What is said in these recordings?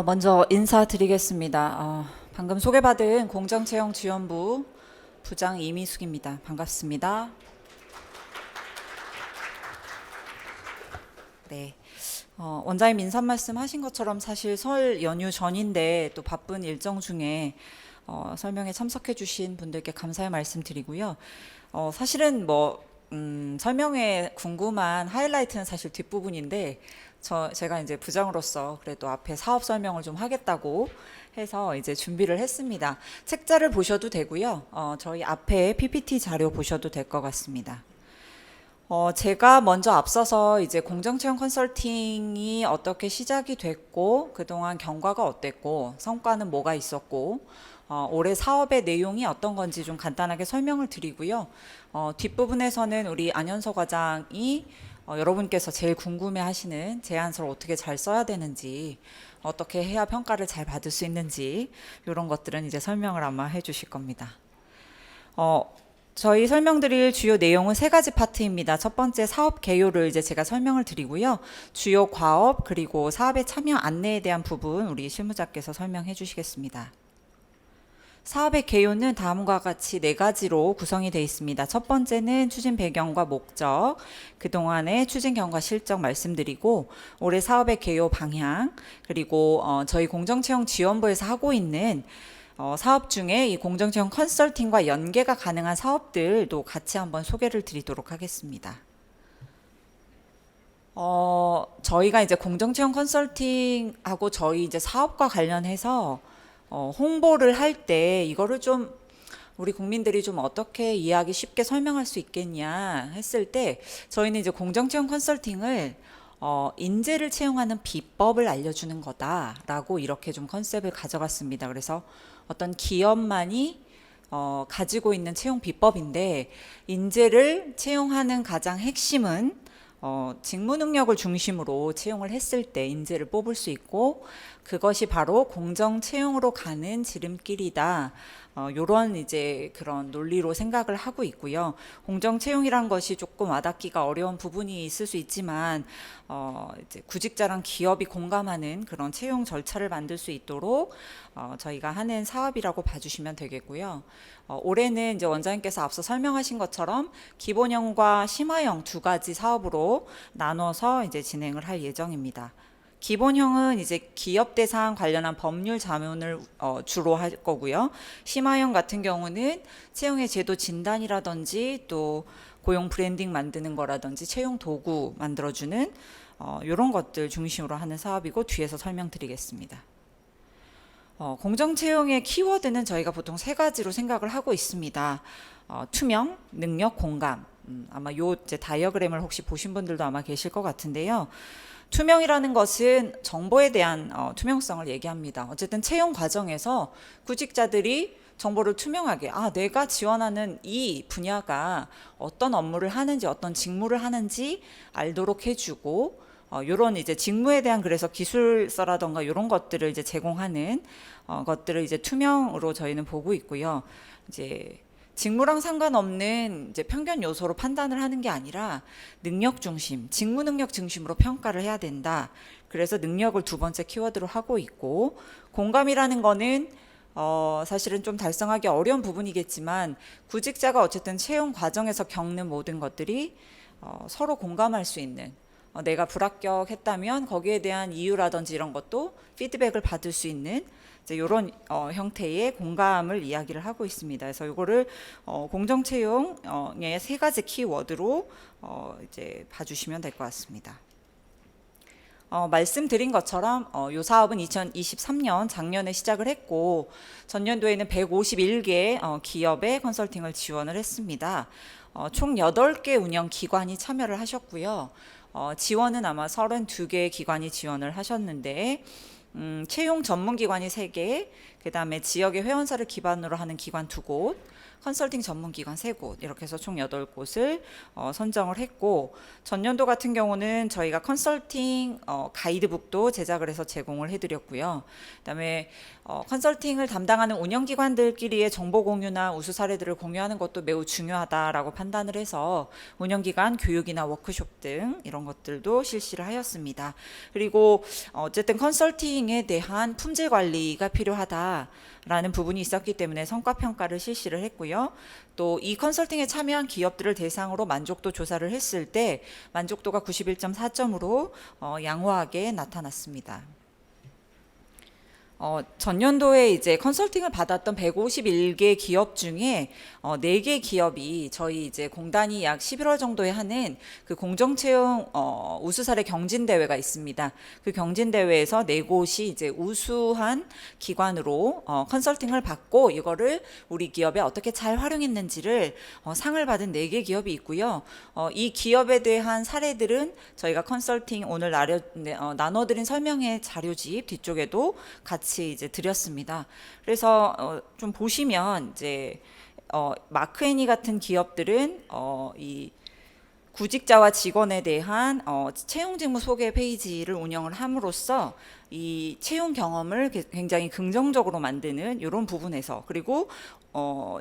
먼저 인사드리겠습니다. 방금 소개받은 공정채용지원부 부장 이미숙입니다. 반갑습니다. 네. 원장님 인사 말씀 하신 것처럼 사실 설 연휴 전인데 또 바쁜 일정 중에 설명에 참석해 주신 분들께 감사의 말씀 드리고요. 사실은 설명에 궁금한 하이라이트는 사실 뒷부분인데 제가 이제 부장으로서 그래도 앞에 사업 설명을 좀 하겠다고 해서 이제 준비를 했습니다. 책자를 보셔도 되고요. 저희 앞에 PPT 자료 보셔도 될 것 같습니다. 제가 먼저 앞서서 이제 공정채용 컨설팅이 어떻게 시작이 됐고, 그동안 경과가 어땠고, 성과는 뭐가 있었고, 올해 사업의 내용이 어떤 건지 좀 간단하게 설명을 드리고요. 뒷부분에서는 우리 안현서 과장이 여러분께서 제일 궁금해 하시는 제안서를 어떻게 잘 써야 되는지, 어떻게 해야 평가를 잘 받을 수 있는지, 이런 것들은 이제 설명을 아마 해 주실 겁니다. 저희 설명드릴 주요 내용은 세 가지 파트입니다. 첫 번째 사업 개요를 이제 제가 설명을 드리고요. 주요 과업 그리고 사업에 참여 안내에 대한 부분 우리 실무자께서 설명해 주시겠습니다. 사업의 개요는 다음과 같이 네 가지로 구성이 되어 있습니다. 첫 번째는 추진 배경과 목적, 그동안의 추진 경과 실적 말씀드리고 올해 사업의 개요 방향, 그리고 저희 공정채용지원부에서 하고 있는 사업 중에 이 공정채용 컨설팅과 연계가 가능한 사업들도 같이 한번 소개를 드리도록 하겠습니다. 저희가 이제 공정채용 컨설팅하고 저희 이제 사업과 관련해서 홍보를 할 때 이거를 좀 우리 국민들이 좀 어떻게 이해하기 쉽게 설명할 수 있겠냐 했을 때 저희는 이제 공정채용 컨설팅을 인재를 채용하는 비법을 알려주는 거다라고 이렇게 좀 컨셉을 가져갔습니다. 그래서 어떤 기업만이 가지고 있는 채용 비법인데 인재를 채용하는 가장 핵심은 직무 능력을 중심으로 채용을 했을 때 인재를 뽑을 수 있고 그것이 바로 공정 채용으로 가는 지름길이다. 요런 이제 그런 논리로 생각을 하고 있고요. 공정 채용이란 것이 조금 와닿기가 어려운 부분이 있을 수 있지만 이제 구직자랑 기업이 공감하는 그런 채용 절차를 만들 수 있도록 저희가 하는 사업이라고 봐주시면 되겠고요. 올해는 이제 원장님께서 앞서 설명하신 것처럼 기본형과 심화형 두 가지 사업으로 나눠서 이제 진행을 할 예정입니다. 기본형은 이제 기업 대상 관련한 법률 자문을 주로 할 거고요. 심화형 같은 경우는 채용의 제도 진단이라든지 또 고용 브랜딩 만드는 거라든지 채용 도구 만들어주는 이런 것들 중심으로 하는 사업이고 뒤에서 설명드리겠습니다. 공정 채용의 키워드는 저희가 보통 세 가지로 생각을 하고 있습니다. 투명, 능력, 공감. 아마 요 이제 다이어그램을 혹시 보신 분들도 아마 계실 것 같은데요. 투명이라는 것은 정보에 대한 투명성을 얘기합니다. 어쨌든 채용 과정에서 구직자들이 정보를 투명하게 내가 지원하는 이 분야가 어떤 업무를 하는지 어떤 직무를 하는지 알도록 해주고 요런 이제 직무에 대한 그래서 기술서라던가 이런 것들을 이제 제공하는 것들을 이제 투명으로 저희는 보고 있고요. 이제 직무랑 상관없는 이제 편견 요소로 판단을 하는 게 아니라 능력 중심, 직무 능력 중심으로 평가를 해야 된다. 그래서 능력을 두 번째 키워드로 하고 있고 공감이라는 거는 사실은 좀 달성하기 어려운 부분이겠지만 구직자가 어쨌든 채용 과정에서 겪는 모든 것들이 서로 공감할 수 있는 내가 불합격했다면 거기에 대한 이유라든지 이런 것도 피드백을 받을 수 있는 이런 형태의 공감을 이야기를 하고 있습니다. 그래서 이거를 공정채용의 세 가지 키워드로 이제 봐주시면 될 것 같습니다. 말씀드린 것처럼 이 사업은 2023년 작년에 시작을 했고 전년도에는 151개 기업의 컨설팅을 지원을 했습니다. 총 8개 운영 기관이 참여를 하셨고요. 지원은 아마 32개 기관이 지원을 하셨는데 채용 전문 기관이 3개, 그다음에 지역의 회원사를 기반으로 하는 기관 2곳, 컨설팅 전문 기관 3곳, 이렇게 해서 총 8곳을 선정을 했고, 전년도 같은 경우는 저희가 컨설팅 가이드북도 제작을 해서 제공을 해드렸고요. 그다음에 컨설팅을 담당하는 운영기관들끼리의 정보 공유나 우수 사례들을 공유하는 것도 매우 중요하다라고 판단을 해서 운영기관 교육이나 워크숍 등 이런 것들도 실시를 하였습니다. 그리고 어쨌든 컨설팅에 대한 품질 관리가 필요하다라는 부분이 있었기 때문에 성과평가를 실시를 했고요. 또 이 컨설팅에 참여한 기업들을 대상으로 만족도 조사를 했을 때 만족도가 91.4점으로 양호하게 나타났습니다. 전년도에 이제 컨설팅을 받았던 151개 기업 중에 4개 기업이 저희 이제 공단이 약 11월 정도에 하는 그 공정채용 우수사례 경진대회가 있습니다. 그 경진대회에서 4곳이 이제 우수한 기관으로 컨설팅을 받고 이거를 우리 기업에 어떻게 잘 활용했는지를 상을 받은 4개 기업이 있고요. 이 기업에 대한 사례들은 저희가 컨설팅 오늘 나눠드린 설명회 자료집 뒤쪽에도 같이 이제 드렸습니다. 그래서 좀 보시면 이제 마크애니 같은 기업들은 이 구직자와 직원에 대한 채용 직무 소개 페이지를 운영을 함으로써 이 채용 경험을 굉장히 긍정적으로 만드는 이런 부분에서, 그리고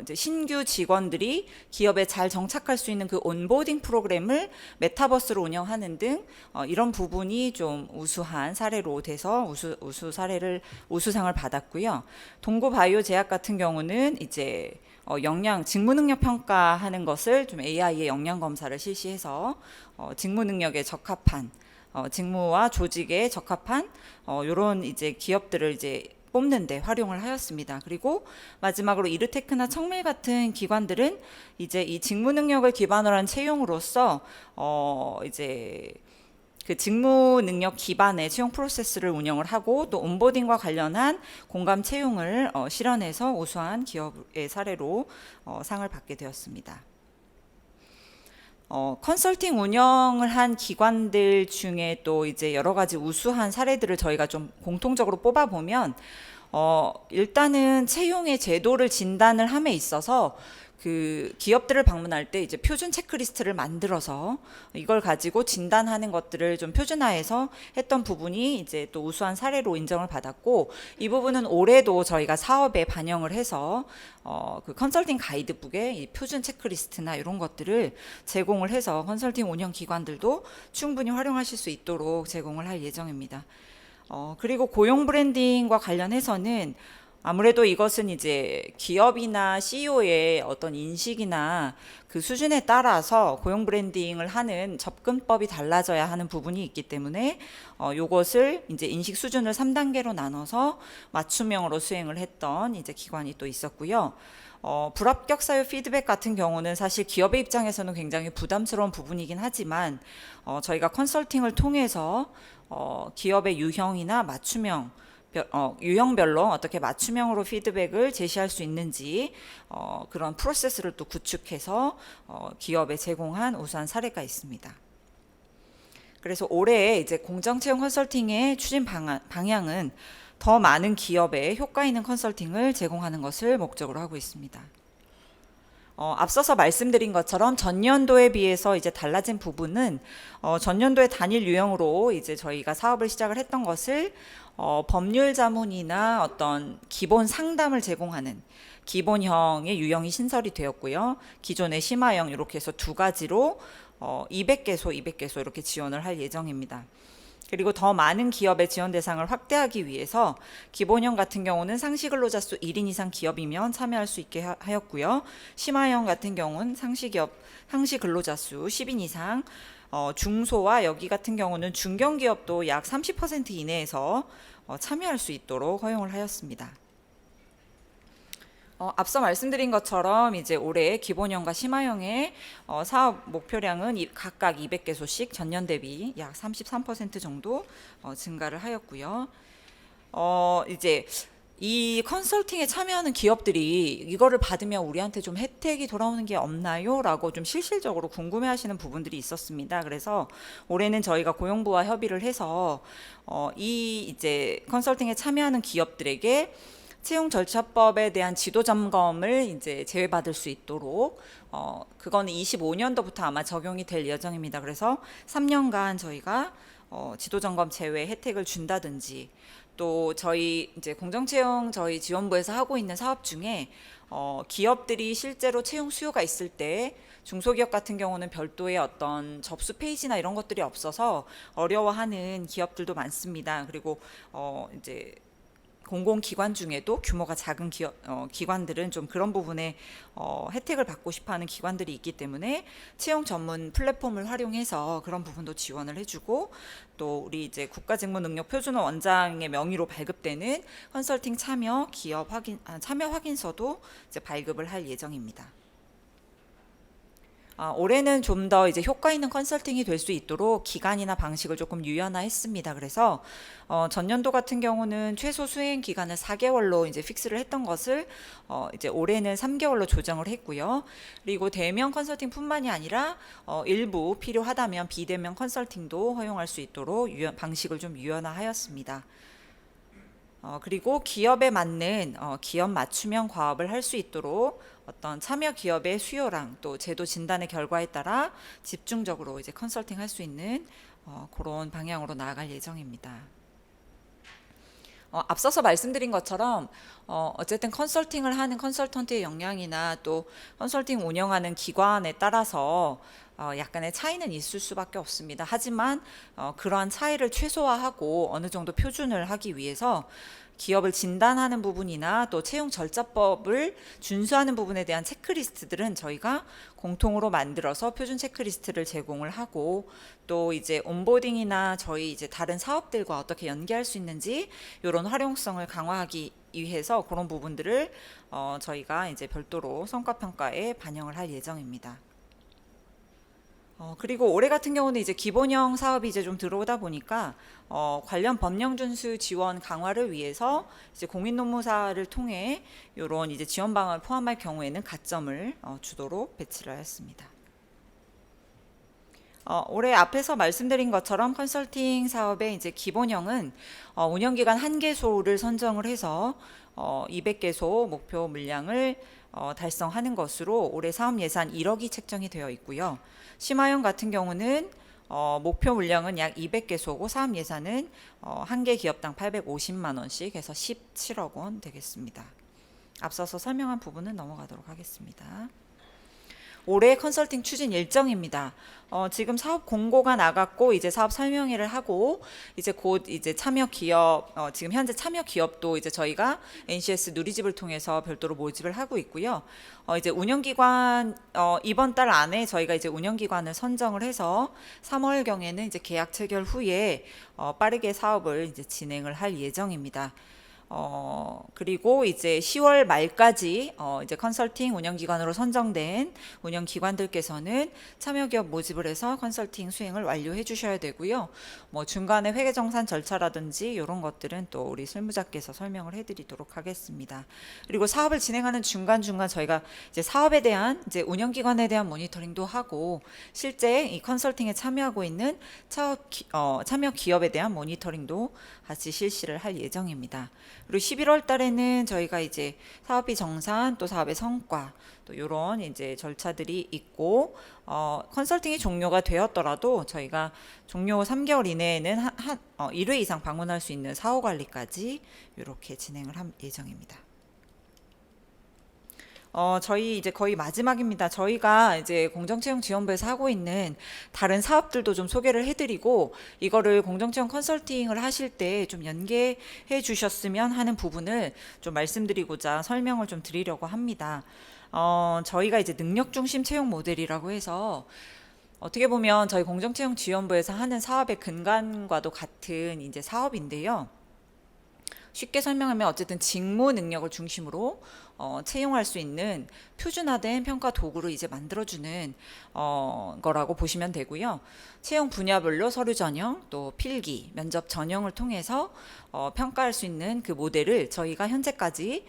이제 신규 직원들이 기업에 잘 정착할 수 있는 그 온보딩 프로그램을 메타버스로 운영하는 등 이런 부분이 좀 우수한 사례로 돼서 우수상을 받았고요. 동구바이오 제약 같은 경우는 이제 직무 능력 평가하는 것을 좀 AI의 역량 검사를 실시해서 직무 능력에 적합한 직무와 조직에 적합한 요런 이제 기업들을 이제 뽑는데 활용을 하였습니다. 그리고 마지막으로 이르테크나 청밀 같은 기관들은 이제 이 직무 능력을 기반으로 한 채용으로서 이제 그 직무 능력 기반의 채용 프로세스를 운영을 하고 또 온보딩과 관련한 공감 채용을 실현해서 우수한 기업의 사례로 상을 받게 되었습니다. 컨설팅 운영을 한 기관들 중에 또 이제 여러 가지 우수한 사례들을 저희가 좀 공통적으로 뽑아보면 일단은 채용의 제도를 진단을 함에 있어서 그 기업들을 방문할 때 이제 표준 체크리스트를 만들어서 이걸 가지고 진단하는 것들을 좀 표준화해서 했던 부분이 이제 또 우수한 사례로 인정을 받았고, 이 부분은 올해도 저희가 사업에 반영을 해서 그 컨설팅 가이드북에 이 표준 체크리스트나 이런 것들을 제공을 해서 컨설팅 운영 기관들도 충분히 활용하실 수 있도록 제공을 할 예정입니다. 그리고 고용 브랜딩과 관련해서는 아무래도 이것은 이제 기업이나 CEO의 어떤 인식이나 그 수준에 따라서 고용 브랜딩을 하는 접근법이 달라져야 하는 부분이 있기 때문에 요것을 이제 인식 수준을 3단계로 나눠서 맞춤형으로 수행을 했던 이제 기관이 또 있었고요. 불합격 사유 피드백 같은 경우는 사실 기업의 입장에서는 굉장히 부담스러운 부분이긴 하지만 저희가 컨설팅을 통해서 기업의 유형이나 맞춤형 유형별로 어떻게 맞춤형으로 피드백을 제시할 수 있는지 그런 프로세스를 또 구축해서 기업에 제공한 우수한 사례가 있습니다. 그래서 올해 이제 공정채용 컨설팅의 추진 방향은 더 많은 기업에 효과 있는 컨설팅을 제공하는 것을 목적으로 하고 있습니다. 앞서서 말씀드린 것처럼 전년도에 비해서 이제 달라진 부분은 전년도에 단일 유형으로 이제 저희가 사업을 시작을 했던 것을 법률 자문이나 어떤 기본 상담을 제공하는 기본형의 유형이 신설이 되었고요. 기존의 심화형 이렇게 해서 2가지로 200개소 이렇게 지원을 할 예정입니다. 그리고 더 많은 기업의 지원 대상을 확대하기 위해서 기본형 같은 경우는 상시 근로자 수 1인 이상 기업이면 참여할 수 있게 하였고요. 심화형 같은 경우는 상시 근로자 수 10인 이상, 중소와 여기 같은 경우는 중견기업도 약 30% 이내에서 참여할 수 있도록 허용을 하였습니다. 앞서 말씀드린 것처럼 이제 올해 기본형과 심화형의 사업 목표량은 각각 200개소씩 전년 대비 약 33% 정도 증가를 하였고요. 이제 이 컨설팅에 참여하는 기업들이 이거를 받으면 우리한테 좀 혜택이 돌아오는 게 없나요? 라고 좀 실질적으로 궁금해 하시는 부분들이 있었습니다. 그래서 올해는 저희가 고용부와 협의를 해서 이 이제 컨설팅에 참여하는 기업들에게 채용 절차법에 대한 지도 점검을 이제 제외받을 수 있도록 그거는 25년도부터 아마 적용이 될 예정입니다. 그래서 3년간 저희가 지도 점검 제외 혜택을 준다든지, 또 저희 이제 공정채용 저희 지원부에서 하고 있는 사업 중에 기업들이 실제로 채용 수요가 있을 때 중소기업 같은 경우는 별도의 어떤 접수 페이지나 이런 것들이 없어서 어려워하는 기업들도 많습니다. 그리고 이제 공공기관 중에도 규모가 작은 기관들은 좀 그런 부분에 혜택을 받고 싶어하는 기관들이 있기 때문에 채용 전문 플랫폼을 활용해서 그런 부분도 지원을 해주고, 또 우리 이제 국가직무능력표준원 원장의 명의로 발급되는 컨설팅 참여 확인서도 이제 발급을 할 예정입니다. 올해는 좀 더 이제 효과 있는 컨설팅이 될 수 있도록 기간이나 방식을 조금 유연화했습니다. 그래서 전년도 같은 경우는 최소 수행 기간을 4개월로 이제 픽스를 했던 것을 이제 올해는 3개월로 조정을 했고요. 그리고 대면 컨설팅뿐만이 아니라 일부 필요하다면 비대면 컨설팅도 허용할 수 있도록 방식을 좀 유연화하였습니다. 그리고 기업에 맞는 기업 맞춤형 과업을 할 수 있도록 어떤 참여 기업의 수요랑 또 제도 진단의 결과에 따라 집중적으로 이제 컨설팅 할 수 있는 그런 방향으로 나아갈 예정입니다. 앞서서 말씀드린 것처럼 어쨌든 컨설팅을 하는 컨설턴트의 역량이나 또 컨설팅 운영하는 기관에 따라서 약간의 차이는 있을 수밖에 없습니다. 하지만 그러한 차이를 최소화하고 어느 정도 표준을 하기 위해서 기업을 진단하는 부분이나 또 채용 절차법을 준수하는 부분에 대한 체크리스트들은 저희가 공통으로 만들어서 표준 체크리스트를 제공을 하고, 또 이제 온보딩이나 저희 이제 다른 사업들과 어떻게 연계할 수 있는지 이런 활용성을 강화하기 위해서 그런 부분들을 저희가 이제 별도로 성과평가에 반영을 할 예정입니다. 그리고 올해 같은 경우는 이제 기본형 사업이 이제 좀 들어오다 보니까 관련 법령 준수 지원 강화를 위해서 이제 공인노무사를 통해 이런 이제 지원 방안을 포함할 경우에는 가점을 주도록 배치를 했습니다. 올해 앞에서 말씀드린 것처럼 컨설팅 사업의 이제 기본형은 운영기간 한개소를 선정을 해서 200개소 목표 물량을 달성하는 것으로 올해 사업 예산 1억이 책정이 되어 있고요. 심화형 같은 경우는 목표 물량은 약 200개소고 사업 예산은 한 개 기업당 850만 원씩 해서 17억 원 되겠습니다. 앞서서 설명한 부분은 넘어가도록 하겠습니다. 올해 컨설팅 추진 일정입니다. 지금 사업 공고가 나갔고 이제 사업 설명회를 하고 이제 곧 이제 참여 기업 지금 현재 참여 기업도 이제 저희가 NCS 누리집을 통해서 별도로 모집을 하고 있고요. 이제 운영기관 이번 달 안에 저희가 이제 운영기관을 선정을 해서 3월경에는 이제 계약 체결 후에 빠르게 사업을 이제 진행을 할 예정입니다. 그리고 이제 10월 말까지 이제 컨설팅 운영기관으로 선정된 운영기관들께서는 참여기업 모집을 해서 컨설팅 수행을 완료해 주셔야 되고요. 뭐 중간에 회계정산 절차라든지 이런 것들은 또 우리 실무자께서 설명을 해드리도록 하겠습니다. 그리고 사업을 진행하는 중간중간 저희가 이제 사업에 대한 이제 운영기관에 대한 모니터링도 하고 실제 이 컨설팅에 참여하고 있는 참여 기업에 대한 모니터링도 같이 실시를 할 예정입니다. 그리고 11월 달에는 저희가 이제 사업비 정산 또 사업의 성과 또 이런 이제 절차들이 있고 컨설팅이 종료가 되었더라도 저희가 종료 3개월 이내에는 1회 이상 방문할 수 있는 사후 관리까지 이렇게 진행을 할 예정입니다. 저희 이제 거의 마지막입니다. 저희가 이제 공정채용지원부에서 하고 있는 다른 사업들도 좀 소개를 해드리고 이거를 공정채용 컨설팅을 하실 때 좀 연계해 주셨으면 하는 부분을 좀 말씀드리고자 설명을 좀 드리려고 합니다. 저희가 이제 능력중심 채용 모델이라고 해서 어떻게 보면 저희 공정채용지원부에서 하는 사업의 근간과도 같은 이제 사업인데요. 쉽게 설명하면 어쨌든 직무 능력을 중심으로 채용할 수 있는 표준화된 평가 도구를 이제 만들어주는 거라고 보시면 되고요. 채용 분야별로 서류 전형, 또 필기, 면접 전형을 통해서 평가할 수 있는 그 모델을 저희가 현재까지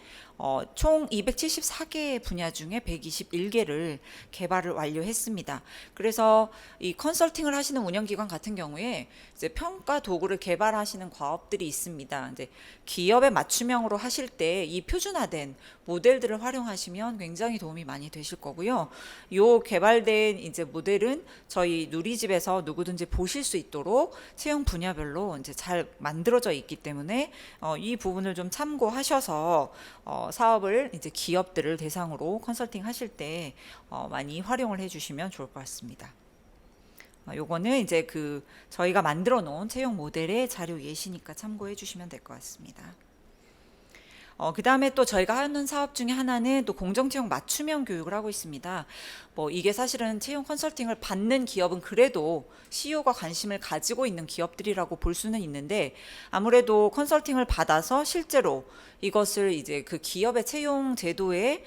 총 274개 분야 중에 121개를 개발을 완료했습니다. 그래서 이 컨설팅을 하시는 운영기관 같은 경우에 이제 평가 도구를 개발하시는 과업들이 있습니다. 이제 기업에 맞춤형으로 하실 때 이 표준화된 모델들을 활용하시면 굉장히 도움이 많이 되실 거고요. 요 개발된 이제 모델은 저희 누리집에서 누구든지 보실 수 있도록 채용 분야별로 이제 잘 만들어져 있기 때문에 이 부분을 좀 참고하셔서 사업을 이제 기업들을 대상으로 컨설팅 하실 때 많이 활용을 해주시면 좋을 것 같습니다. 요거는 이제 저희가 만들어 놓은 채용 모델의 자료 예시니까 참고해 주시면 될 것 같습니다. 그 다음에 또 저희가 하는 사업 중에 하나는 또 공정채용 맞춤형 교육을 하고 있습니다. 이게 사실은 채용 컨설팅을 받는 기업은 그래도 CEO가 관심을 가지고 있는 기업들이라고 볼 수는 있는데, 아무래도 컨설팅을 받아서 실제로 이것을 이제 그 기업의 채용 제도에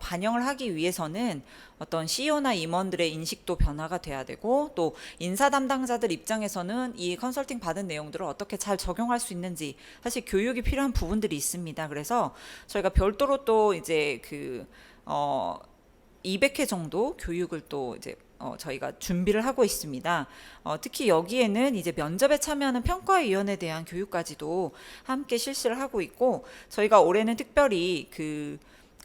반영을 하기 위해서는 어떤 CEO나 임원들의 인식도 변화가 돼야 되고, 또 인사 담당자들 입장에서는 이 컨설팅 받은 내용들을 어떻게 잘 적용할 수 있는지 사실 교육이 필요한 부분들이 있습니다. 그래서 저희가 별도로 또 이제 200회 정도 교육을 또 이제 저희가 준비를 하고 있습니다. 특히 여기에는 이제 면접에 참여하는 평가위원에 대한 교육까지도 함께 실시를 하고 있고, 저희가 올해는 특별히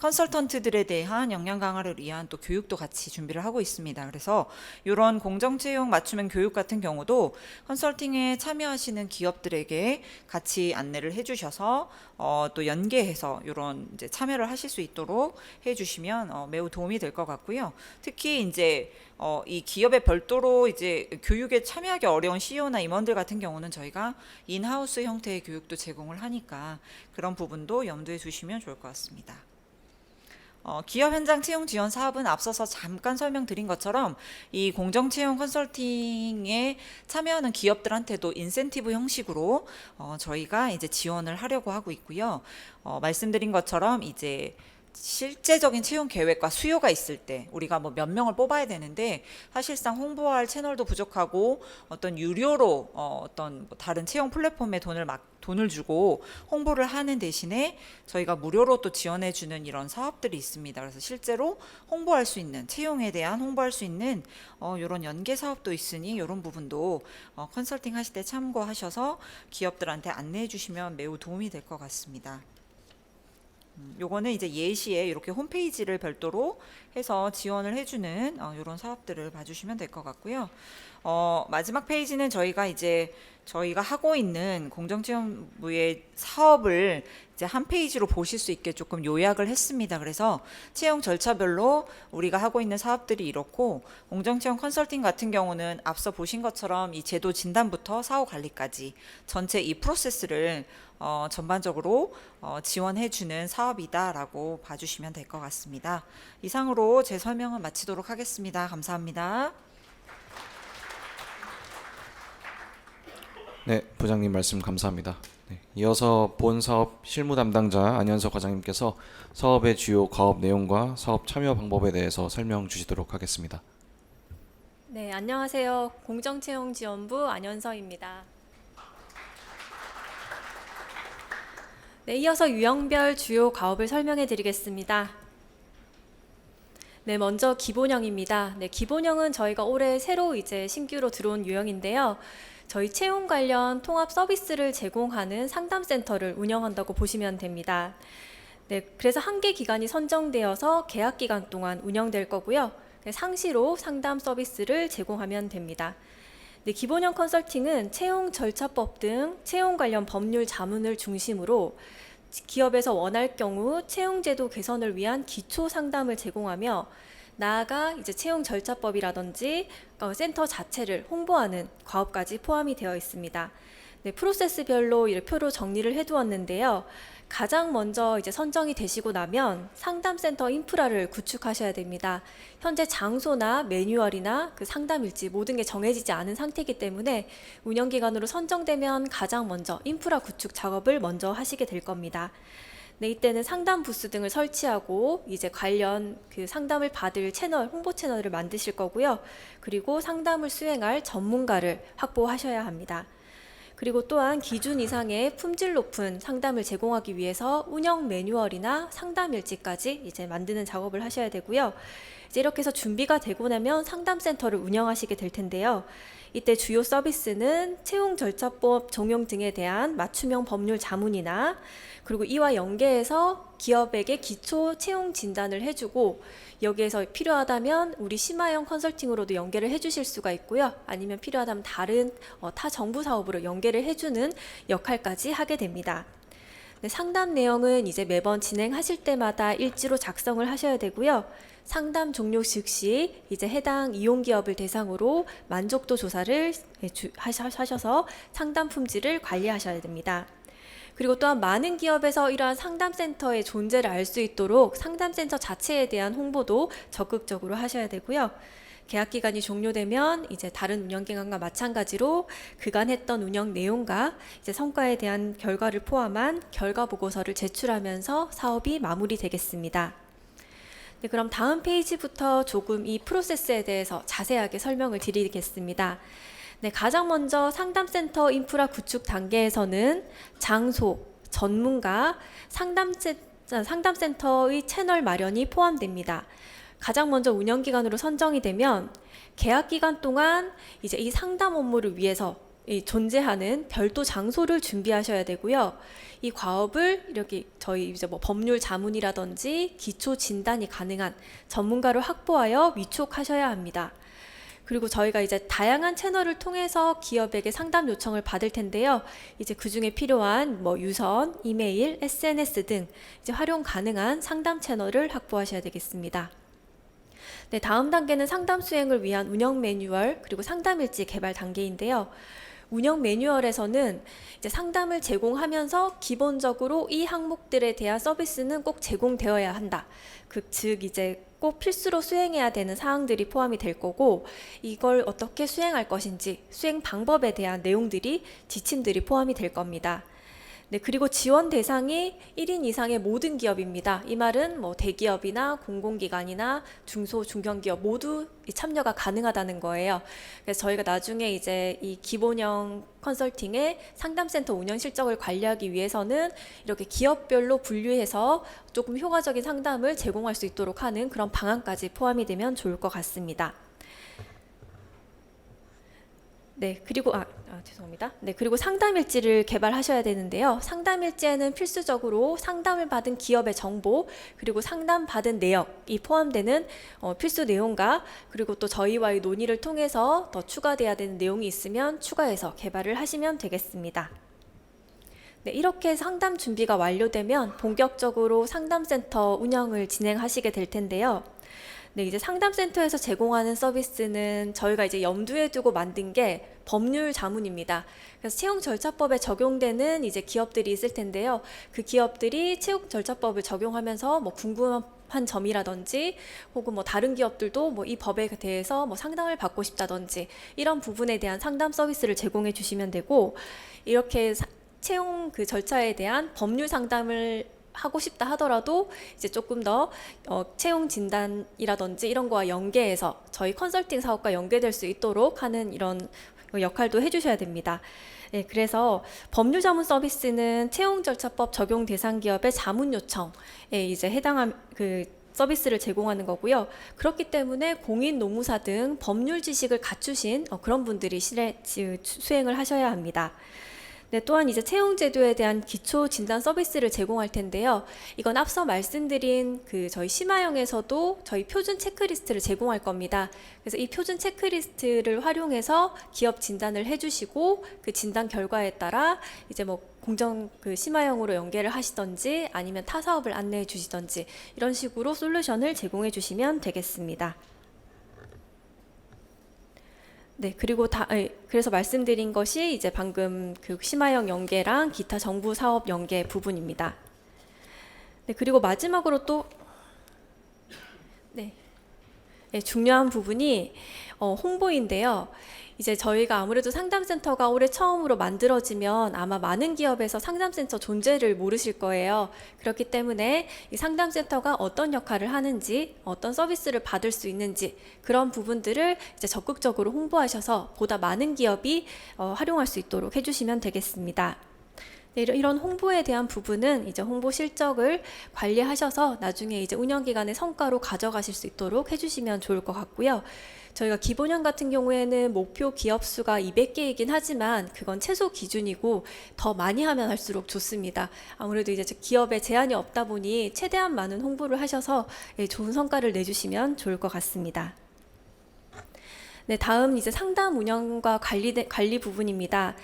컨설턴트들에 대한 역량 강화를 위한 또 교육도 같이 준비를 하고 있습니다. 그래서 이런 공정채용 맞춤형 교육 같은 경우도 컨설팅에 참여하시는 기업들에게 같이 안내를 해주셔서 또 연계해서 이런 이제 참여를 하실 수 있도록 해주시면 매우 도움이 될 것 같고요. 특히 이제 이 기업에 별도로 이제 교육에 참여하기 어려운 CEO나 임원들 같은 경우는 저희가 인하우스 형태의 교육도 제공을 하니까 그런 부분도 염두에 두시면 좋을 것 같습니다. 기업 현장 채용 지원 사업은 앞서서 잠깐 설명드린 것처럼 이 공정채용 컨설팅에 참여하는 기업들한테도 인센티브 형식으로 저희가 이제 지원을 하려고 하고 있고요. 말씀드린 것처럼 이제 실제적인 채용 계획과 수요가 있을 때 우리가 몇 명을 뽑아야 되는데 사실상 홍보할 채널도 부족하고 어떤 유료로 어떤 다른 채용 플랫폼에 돈을 주고 홍보를 하는 대신에 저희가 무료로 또 지원해주는 이런 사업들이 있습니다. 그래서 실제로 홍보할 수 있는, 채용에 대한 홍보할 수 있는 이런 연계 사업도 있으니 이런 부분도 컨설팅 하실 때 참고하셔서 기업들한테 안내해 주시면 매우 도움이 될 것 같습니다. 요거는 이제 예시에 이렇게 홈페이지를 별도로 해서 지원을 해주는 이런 사업들을 봐주시면 될 것 같고요. 마지막 페이지는 저희가 하고 있는 공정채용부의 사업을 이제 한 페이지로 보실 수 있게 조금 요약을 했습니다. 그래서 채용 절차별로 우리가 하고 있는 사업들이 이렇고, 공정채용 컨설팅 같은 경우는 앞서 보신 것처럼 이 제도 진단부터 사후 관리까지 전체 이 프로세스를 전반적으로 지원해주는 사업이다라고 봐주시면 될 것 같습니다. 이상으로 제 설명을 마치도록 하겠습니다. 감사합니다. 네, 부장님 말씀 감사합니다. 네, 이어서 본 사업 실무 담당자 안현석 과장님께서 사업의 주요 과업 내용과 사업 참여 방법에 대해서 설명 주시도록 하겠습니다. 네, 안녕하세요. 공정채용지원부 안현서입니다. 네, 이어서 유형별 주요 과업을 설명해 드리겠습니다. 네, 먼저 기본형입니다. 네, 기본형은 저희가 올해 새로 이제 신규로 들어온 유형인데요. 저희 채용 관련 통합 서비스를 제공하는 상담센터를 운영한다고 보시면 됩니다. 네, 그래서 한계 기간이 선정되어서 계약 기간 동안 운영될 거고요. 상시로 상담 서비스를 제공하면 됩니다. 네, 기본형 컨설팅은 채용 절차법 등 채용 관련 법률 자문을 중심으로 기업에서 원할 경우 채용제도 개선을 위한 기초 상담을 제공하며, 나아가 이제 채용 절차법이라든지 센터 자체를 홍보하는 과업까지 포함이 되어 있습니다. 네, 프로세스별로 이렇게 표로 정리를 해두었는데요. 가장 먼저 이제 선정이 되시고 나면 상담센터 인프라를 구축하셔야 됩니다. 현재 장소나 매뉴얼이나 상담 일지 모든 게 정해지지 않은 상태이기 때문에 운영기관으로 선정되면 가장 먼저 인프라 구축 작업을 먼저 하시게 될 겁니다. 네, 이때는 상담 부스 등을 설치하고 이제 관련 상담을 받을 채널, 홍보 채널을 만드실 거고요. 그리고 상담을 수행할 전문가를 확보하셔야 합니다. 그리고 또한 기준 이상의 품질 높은 상담을 제공하기 위해서 운영 매뉴얼이나 상담 일지까지 이제 만드는 작업을 하셔야 되고요. 이제 이렇게 해서 준비가 되고 나면 상담센터를 운영하시게 될 텐데요. 이때 주요 서비스는 채용절차법 적용 등에 대한 맞춤형 법률 자문이나 그리고 이와 연계해서 기업에게 기초 채용 진단을 해주고 여기에서 필요하다면 우리 심화형 컨설팅으로도 연계를 해주실 수가 있고요. 아니면 필요하다면 다른 타 정부 사업으로 연계를 해주는 역할까지 하게 됩니다. 네, 상담 내용은 이제 매번 진행하실 때마다 일지로 작성을 하셔야 되고요. 상담 종료 즉시 이제 해당 이용 기업을 대상으로 만족도 조사를 하셔서 상담 품질을 관리하셔야 됩니다. 그리고 또한 많은 기업에서 이러한 상담센터의 존재를 알 수 있도록 상담센터 자체에 대한 홍보도 적극적으로 하셔야 되고요. 계약 기간이 종료되면 이제 다른 운영기관과 마찬가지로 그간 했던 운영 내용과 이제 성과에 대한 결과를 포함한 결과 보고서를 제출하면서 사업이 마무리되겠습니다. 네, 그럼 다음 페이지부터 조금 이 프로세스에 대해서 자세하게 설명을 드리겠습니다. 네, 가장 먼저 상담센터 인프라 구축 단계에서는 장소, 전문가, 상담센터의 채널 마련이 포함됩니다. 가장 먼저 운영기관으로 선정이 되면 계약기간 동안 이제 이 상담 업무를 위해서 존재하는 별도 장소를 준비하셔야 되고요. 이 과업을 이렇게 저희 이제 뭐 법률 자문이라든지 기초 진단이 가능한 전문가를 확보하여 위촉하셔야 합니다. 그리고 저희가 이제 다양한 채널을 통해서 기업에게 상담 요청을 받을 텐데요. 이제 그 중에 필요한 뭐 유선, 이메일, SNS 등 이제 활용 가능한 상담 채널을 확보하셔야 되겠습니다. 네, 다음 단계는 상담 수행을 위한 운영 매뉴얼 그리고 상담 일지 개발 단계인데요. 운영 매뉴얼에서는 이제 상담을 제공하면서 기본적으로 이 항목들에 대한 서비스는 꼭 제공되어야 한다. 즉 이제 꼭 필수로 수행해야 되는 사항들이 포함이 될 거고 이걸 어떻게 수행할 것인지 수행 방법에 대한 내용들이 지침들이 포함이 될 겁니다. 네, 그리고 지원 대상이 1인 이상의 모든 기업입니다. 이 말은 뭐 대기업이나 공공기관이나 중소, 중견기업 모두 참여가 가능하다는 거예요. 그래서 저희가 나중에 이제 이 기본형 컨설팅의 상담센터 운영 실적을 관리하기 위해서는 이렇게 기업별로 분류해서 조금 효과적인 상담을 제공할 수 있도록 하는 그런 방안까지 포함이 되면 좋을 것 같습니다. 네, 그리고 죄송합니다. 네, 그리고 상담 일지를 개발하셔야 되는데요. 상담 일지에는 필수적으로 상담을 받은 기업의 정보, 그리고 상담 받은 내역이 포함되는 필수 내용과 그리고 또 저희와의 논의를 통해서 더 추가돼야 되는 내용이 있으면 추가해서 개발을 하시면 되겠습니다. 네, 이렇게 상담 준비가 완료되면 본격적으로 상담센터 운영을 진행하시게 될 텐데요. 네, 이제 상담센터에서 제공하는 서비스는 저희가 이제 염두에 두고 만든 게 법률 자문입니다. 그래서 채용절차법에 적용되는 이제 기업들이 있을 텐데요. 그 기업들이 채용절차법을 적용하면서 뭐 궁금한 점이라든지 혹은 뭐 다른 기업들도 뭐 이 법에 대해서 뭐 상담을 받고 싶다든지 이런 부분에 대한 상담 서비스를 제공해 주시면 되고 이렇게 채용 그 절차에 대한 법률 상담을 하고 싶다 하더라도 이제 조금 더 채용 진단이라든지 이런 거와 연계해서 저희 컨설팅 사업과 연계될 수 있도록 하는 이런 역할도 해주셔야 됩니다. 네, 그래서 법률 자문 서비스는 채용절차법 적용 대상 기업의 자문 요청에 이제 해당한 그 서비스를 제공하는 거고요. 그렇기 때문에 공인, 노무사 등 법률 지식을 갖추신 그런 분들이 수행을 하셔야 합니다. 네, 또한 이제 채용 제도에 대한 기초 진단 서비스를 제공할 텐데요. 이건 앞서 말씀드린 그 저희 심화형에서도 저희 표준 체크리스트를 제공할 겁니다. 그래서 이 표준 체크리스트를 활용해서 기업 진단을 해주시고 그 진단 결과에 따라 이제 뭐 공정 그 심화형으로 연계를 하시던지 아니면 타 사업을 안내해 주시던지 이런 식으로 솔루션을 제공해 주시면 되겠습니다. 네, 그리고 그래서 말씀드린 것이 이제 방금 그 심화형 연계랑 기타 정부 사업 연계 부분입니다. 네, 그리고 마지막으로 또 중요한 부분이 홍보인데요. 이제 저희가 아무래도 상담센터가 올해 처음으로 만들어지면 아마 많은 기업에서 상담센터 존재를 모르실 거예요. 그렇기 때문에 이 상담센터가 어떤 역할을 하는지, 어떤 서비스를 받을 수 있는지 그런 부분들을 이제 적극적으로 홍보하셔서 보다 많은 기업이 활용할 수 있도록 해주시면 되겠습니다. 네, 이런 홍보에 대한 부분은 이제 홍보 실적을 관리하셔서 나중에 이제 운영기간의 성과로 가져가실 수 있도록 해주시면 좋을 것 같고요. 저희가 기본형 같은 경우에는 목표 기업 수가 200개이긴 하지만 그건 최소 기준이고 더 많이 하면 할수록 좋습니다. 아무래도 이제 기업에 제한이 없다 보니 최대한 많은 홍보를 하셔서 좋은 성과를 내주시면 좋을 것 같습니다. 네, 다음 이제 상담 운영과 관리 부분입니다.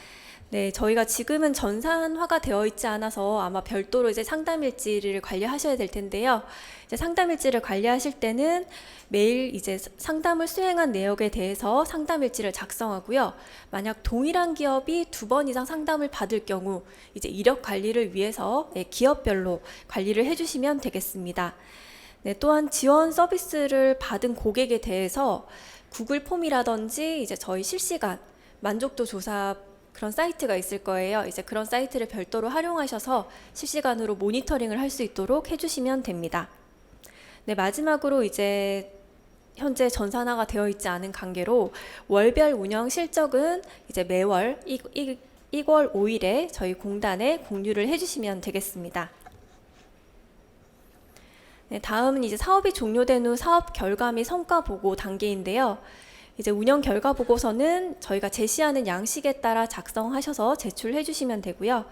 네, 저희가 지금은 전산화가 되어 있지 않아서 아마 별도로 이제 상담 일지를 관리하셔야 될 텐데요. 이제 상담 일지를 관리하실 때는 매일 이제 상담을 수행한 내역에 대해서 상담 일지를 작성하고요. 만약 동일한 기업이 2번 이상 상담을 받을 경우 이제 이력 관리를 위해서 기업별로 관리를 해주시면 되겠습니다. 네, 또한 지원 서비스를 받은 고객에 대해서 구글 폼이라든지 이제 저희 실시간 만족도 조사 그런 사이트가 있을 거예요. 이제 그런 사이트를 별도로 활용하셔서 실시간으로 모니터링을 할 수 있도록 해주시면 됩니다. 네, 마지막으로 이제 현재 전산화가 되어 있지 않은 관계로 월별 운영 실적은 이제 매월 2월 5일에 저희 공단에 공유를 해주시면 되겠습니다. 네, 다음은 이제 사업이 종료된 후 사업 결과 및 성과 보고 단계인데요. 이제 운영 결과 보고서는 저희가 제시하는 양식에 따라 작성하셔서 제출해 주시면 되고요.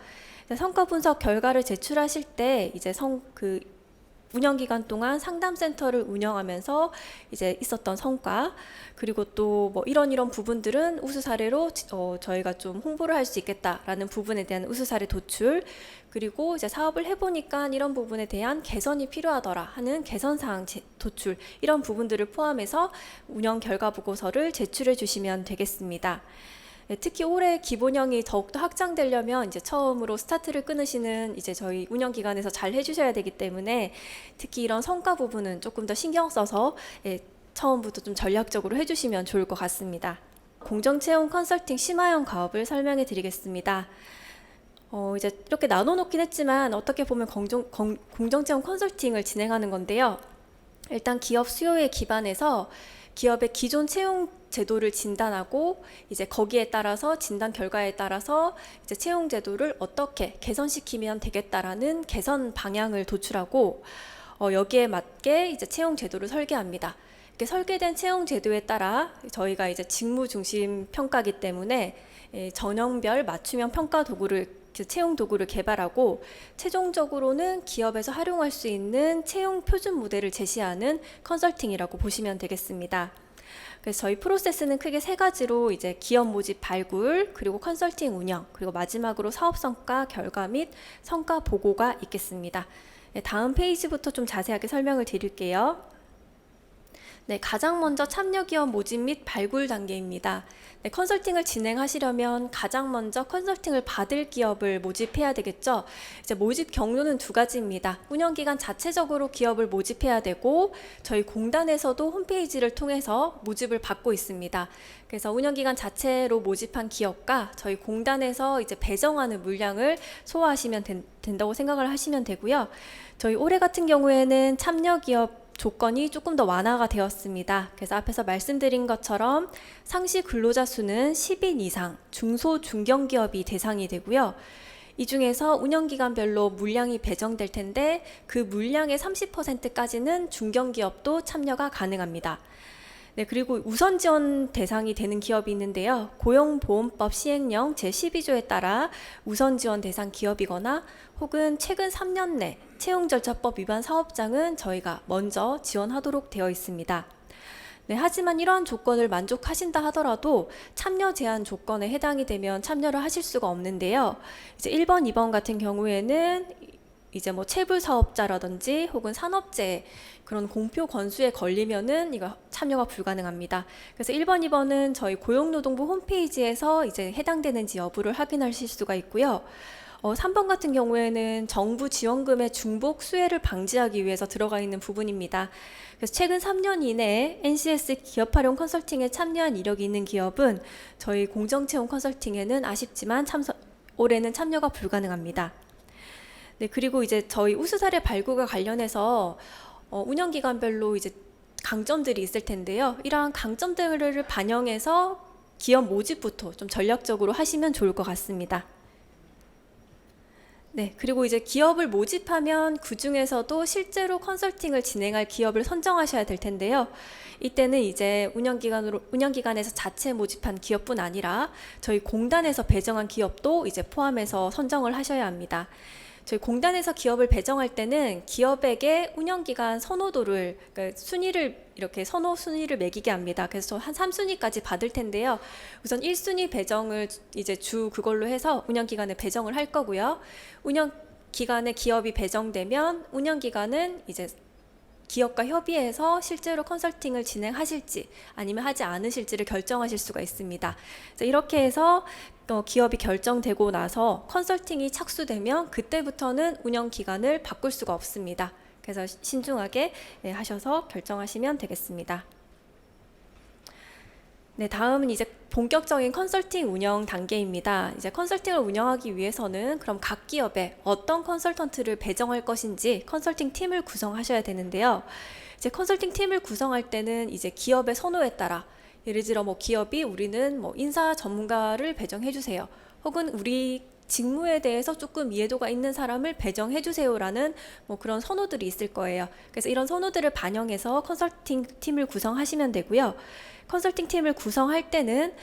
성과 분석 결과를 제출하실 때 이제 운영 기간 동안 상담센터를 운영하면서 이제 있었던 성과, 그리고 또 뭐 이런 부분들은 우수 사례로 저희가 좀 홍보를 할 수 있겠다라는 부분에 대한 우수 사례 도출, 그리고 이제 사업을 해보니까 이런 부분에 대한 개선이 필요하더라 하는 개선 사항 도출, 이런 부분들을 포함해서 운영 결과 보고서를 제출해 주시면 되겠습니다. 네, 특히 올해 기본형이 더욱더 확장되려면 이제 처음으로 스타트를 끊으시는 이제 저희 운영기관에서 잘 해주셔야 되기 때문에 특히 이런 성과 부분은 조금 더 신경 써서 처음부터 좀 전략적으로 해주시면 좋을 것 같습니다. 공정채용 컨설팅 심화형 가업을 설명해 드리겠습니다. 이제 이렇게 나눠놓긴 했지만 어떻게 보면 공정채용 컨설팅을 진행하는 건데요. 일단 기업 수요에 기반해서 기업의 기존 채용 제도를 진단하고 이제 거기에 따라서 진단 결과에 따라서 이제 채용 제도를 어떻게 개선시키면 되겠다라는 개선 방향을 도출하고 여기에 맞게 이제 채용 제도를 설계합니다. 이렇게 설계된 채용 제도에 따라 저희가 이제 직무 중심 평가기 때문에 전형별 맞춤형 평가 도구를 채용 도구를 개발하고 최종적으로는 기업에서 활용할 수 있는 채용 표준 모델을 제시하는 컨설팅이라고 보시면 되겠습니다. 그래서 저희 프로세스는 크게 3가지로 이제 기업 모집 발굴, 그리고 컨설팅 운영, 그리고 마지막으로 사업 성과 결과 및 성과 보고가 있겠습니다. 네, 다음 페이지부터 좀 자세하게 설명을 드릴게요. 네, 가장 먼저 참여 기업 모집 및 발굴 단계입니다. 네, 컨설팅을 진행하시려면 가장 먼저 컨설팅을 받을 기업을 모집해야 되겠죠. 이제 모집 경로는 2가지입니다. 운영기관 자체적으로 기업을 모집해야 되고 저희 공단에서도 홈페이지를 통해서 모집을 받고 있습니다. 그래서 운영기관 자체로 모집한 기업과 저희 공단에서 이제 배정하는 물량을 소화하시면 된다고 생각을 하시면 되고요. 저희 올해 같은 경우에는 참여 기업 조건이 조금 더 완화가 되었습니다. 그래서 앞에서 말씀드린 것처럼 상시 근로자 수는 10인 이상 중소 중견기업이 대상이 되고요. 이 중에서 운영기관별로 물량이 배정될 텐데 그 물량의 30%까지는 중견기업도 참여가 가능합니다. 네, 그리고 우선 지원 대상이 되는 기업이 있는데요. 고용보험법 시행령 제12조에 따라 우선 지원 대상 기업이거나 혹은 최근 3년 내 채용절차법 위반 사업장은 저희가 먼저 지원하도록 되어 있습니다. 네, 하지만 이러한 조건을 만족하신다 하더라도 참여 제한 조건에 해당이 되면 참여를 하실 수가 없는데요. 이제 1번, 2번 같은 경우에는 이제 뭐 체불 사업자라든지 혹은 산업재해 그런 공표 건수에 걸리면은 이거 참여가 불가능합니다. 그래서 1번, 2번은 저희 고용노동부 홈페이지에서 이제 해당되는지 여부를 확인하실 수가 있고요. 3번 같은 경우에는 정부 지원금의 중복 수혜를 방지하기 위해서 들어가 있는 부분입니다. 그래서 최근 3년 이내에 NCS 기업 활용 컨설팅에 참여한 이력이 있는 기업은 저희 공정채용 컨설팅에는 아쉽지만 올해는 참여가 불가능합니다. 네, 그리고 이제 저희 우수 사례 발굴과 관련해서 운영 기간별로 이제 강점들이 있을 텐데요. 이러한 강점들을 반영해서 기업 모집부터 좀 전략적으로 하시면 좋을 것 같습니다. 네, 그리고 이제 기업을 모집하면 그 중에서도 실제로 컨설팅을 진행할 기업을 선정하셔야 될 텐데요. 이때는 이제 운영기관에서 자체 모집한 기업뿐 아니라 저희 공단에서 배정한 기업도 이제 포함해서 선정을 하셔야 합니다. 저희 공단에서 기업을 배정할 때는 기업에게 운영기관 선호도를, 그러니까 선호 순위를 매기게 합니다. 그래서 한 3순위까지 받을 텐데요. 우선 1순위 배정을 이제 그걸로 해서 운영기관에 배정을 할 거고요. 운영기관에 기업이 배정되면 운영기관은 이제 기업과 협의해서 실제로 컨설팅을 진행하실지 아니면 하지 않으실지를 결정하실 수가 있습니다. 이렇게 해서 기업이 결정되고 나서 컨설팅이 착수되면 그때부터는 운영기관을 바꿀 수가 없습니다. 그래서 신중하게 하셔서 결정하시면 되겠습니다. 네, 다음은 이제 본격적인 컨설팅 운영 단계입니다. 이제 컨설팅을 운영하기 위해서는 그럼 각 기업에 어떤 컨설턴트를 배정할 것인지 컨설팅 팀을 구성하셔야 되는데요. 이제 컨설팅 팀을 구성할 때는 이제 기업의 선호에 따라 예를 들어 기업이 우리는 인사 전문가를 배정해 주세요. 혹은 우리 직무에 대해서 조금 이해도가 있는 사람을 배정해 주세요라는 그런 선호들이 있을 거예요. 그래서 이런 선호들을 반영해서 컨설팅 팀을 구성하시면 되고요. 컨설팅 팀을 구성할 때는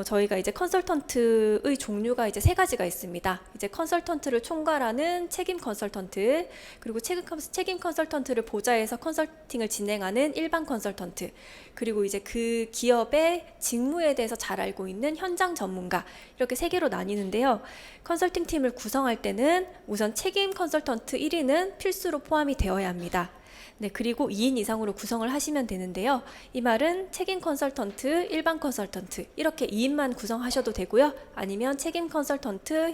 저희가 이제 컨설턴트의 종류가 이제 3가지가 있습니다. 이제 컨설턴트를 총괄하는 책임 컨설턴트, 그리고 책임 컨설턴트를 보좌해서 컨설팅을 진행하는 일반 컨설턴트, 그리고 이제 그 기업의 직무에 대해서 잘 알고 있는 현장 전문가, 이렇게 3개로 나뉘는데요. 컨설팅 팀을 구성할 때는 우선 책임 컨설턴트 1인은 필수로 포함이 되어야 합니다. 네, 그리고 2인 이상으로 구성을 하시면 되는데요. 이 말은 책임 컨설턴트, 일반 컨설턴트 이렇게 2인만 구성하셔도 되고요. 아니면 책임 컨설턴트,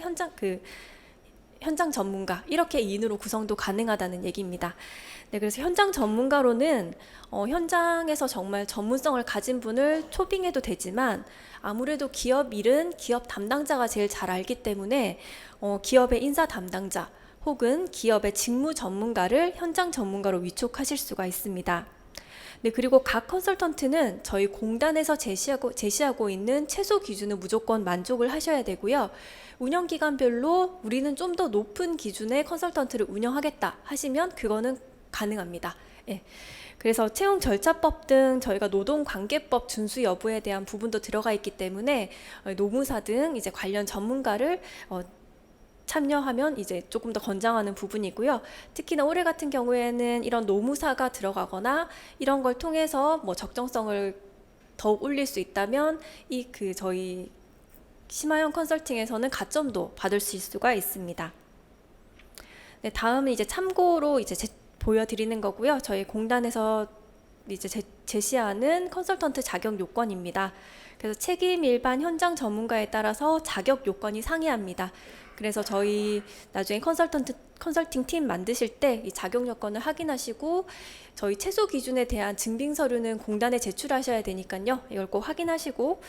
현장 전문가 이렇게 2인으로 구성도 가능하다는 얘기입니다. 네, 그래서 현장 전문가로는 현장에서 정말 전문성을 가진 분을 초빙해도 되지만 아무래도 기업 일은 기업 담당자가 제일 잘 알기 때문에 기업의 인사 담당자 혹은 기업의 직무 전문가를 현장 전문가로 위촉하실 수가 있습니다. 네, 그리고 각 컨설턴트는 저희 공단에서 제시하고 있는 최소 기준은 무조건 만족을 하셔야 되고요. 운영기관별로 우리는 좀 더 높은 기준의 컨설턴트를 운영하겠다 하시면 그거는 가능합니다. 예. 그래서 채용 절차법 등 저희가 노동관계법 준수 여부에 대한 부분도 들어가 있기 때문에 노무사 등 이제 관련 전문가를 참여하면 이제 조금 더 건장하는 부분이고요. 특히나 올해 같은 경우에는 이런 노무사가 들어가거나 이런 걸 통해서 적정성을 더욱 올릴 수 있다면 저희 심화형 컨설팅에서는 가점도 받을 수가 있습니다. 네, 다음은 이제 참고로 이제 보여드리는 거고요. 저희 공단에서 이제 제시하는 컨설턴트 자격 요건입니다. 그래서 책임 일반 현장 전문가에 따라서 자격 요건이 상이합니다. 그래서 저희 나중에 컨설팅 팀 만드실 때 이 자격 요건을 확인하시고 저희 최소 기준에 대한 증빙 서류는 공단에 제출하셔야 되니까요. 이걸 꼭 확인하시고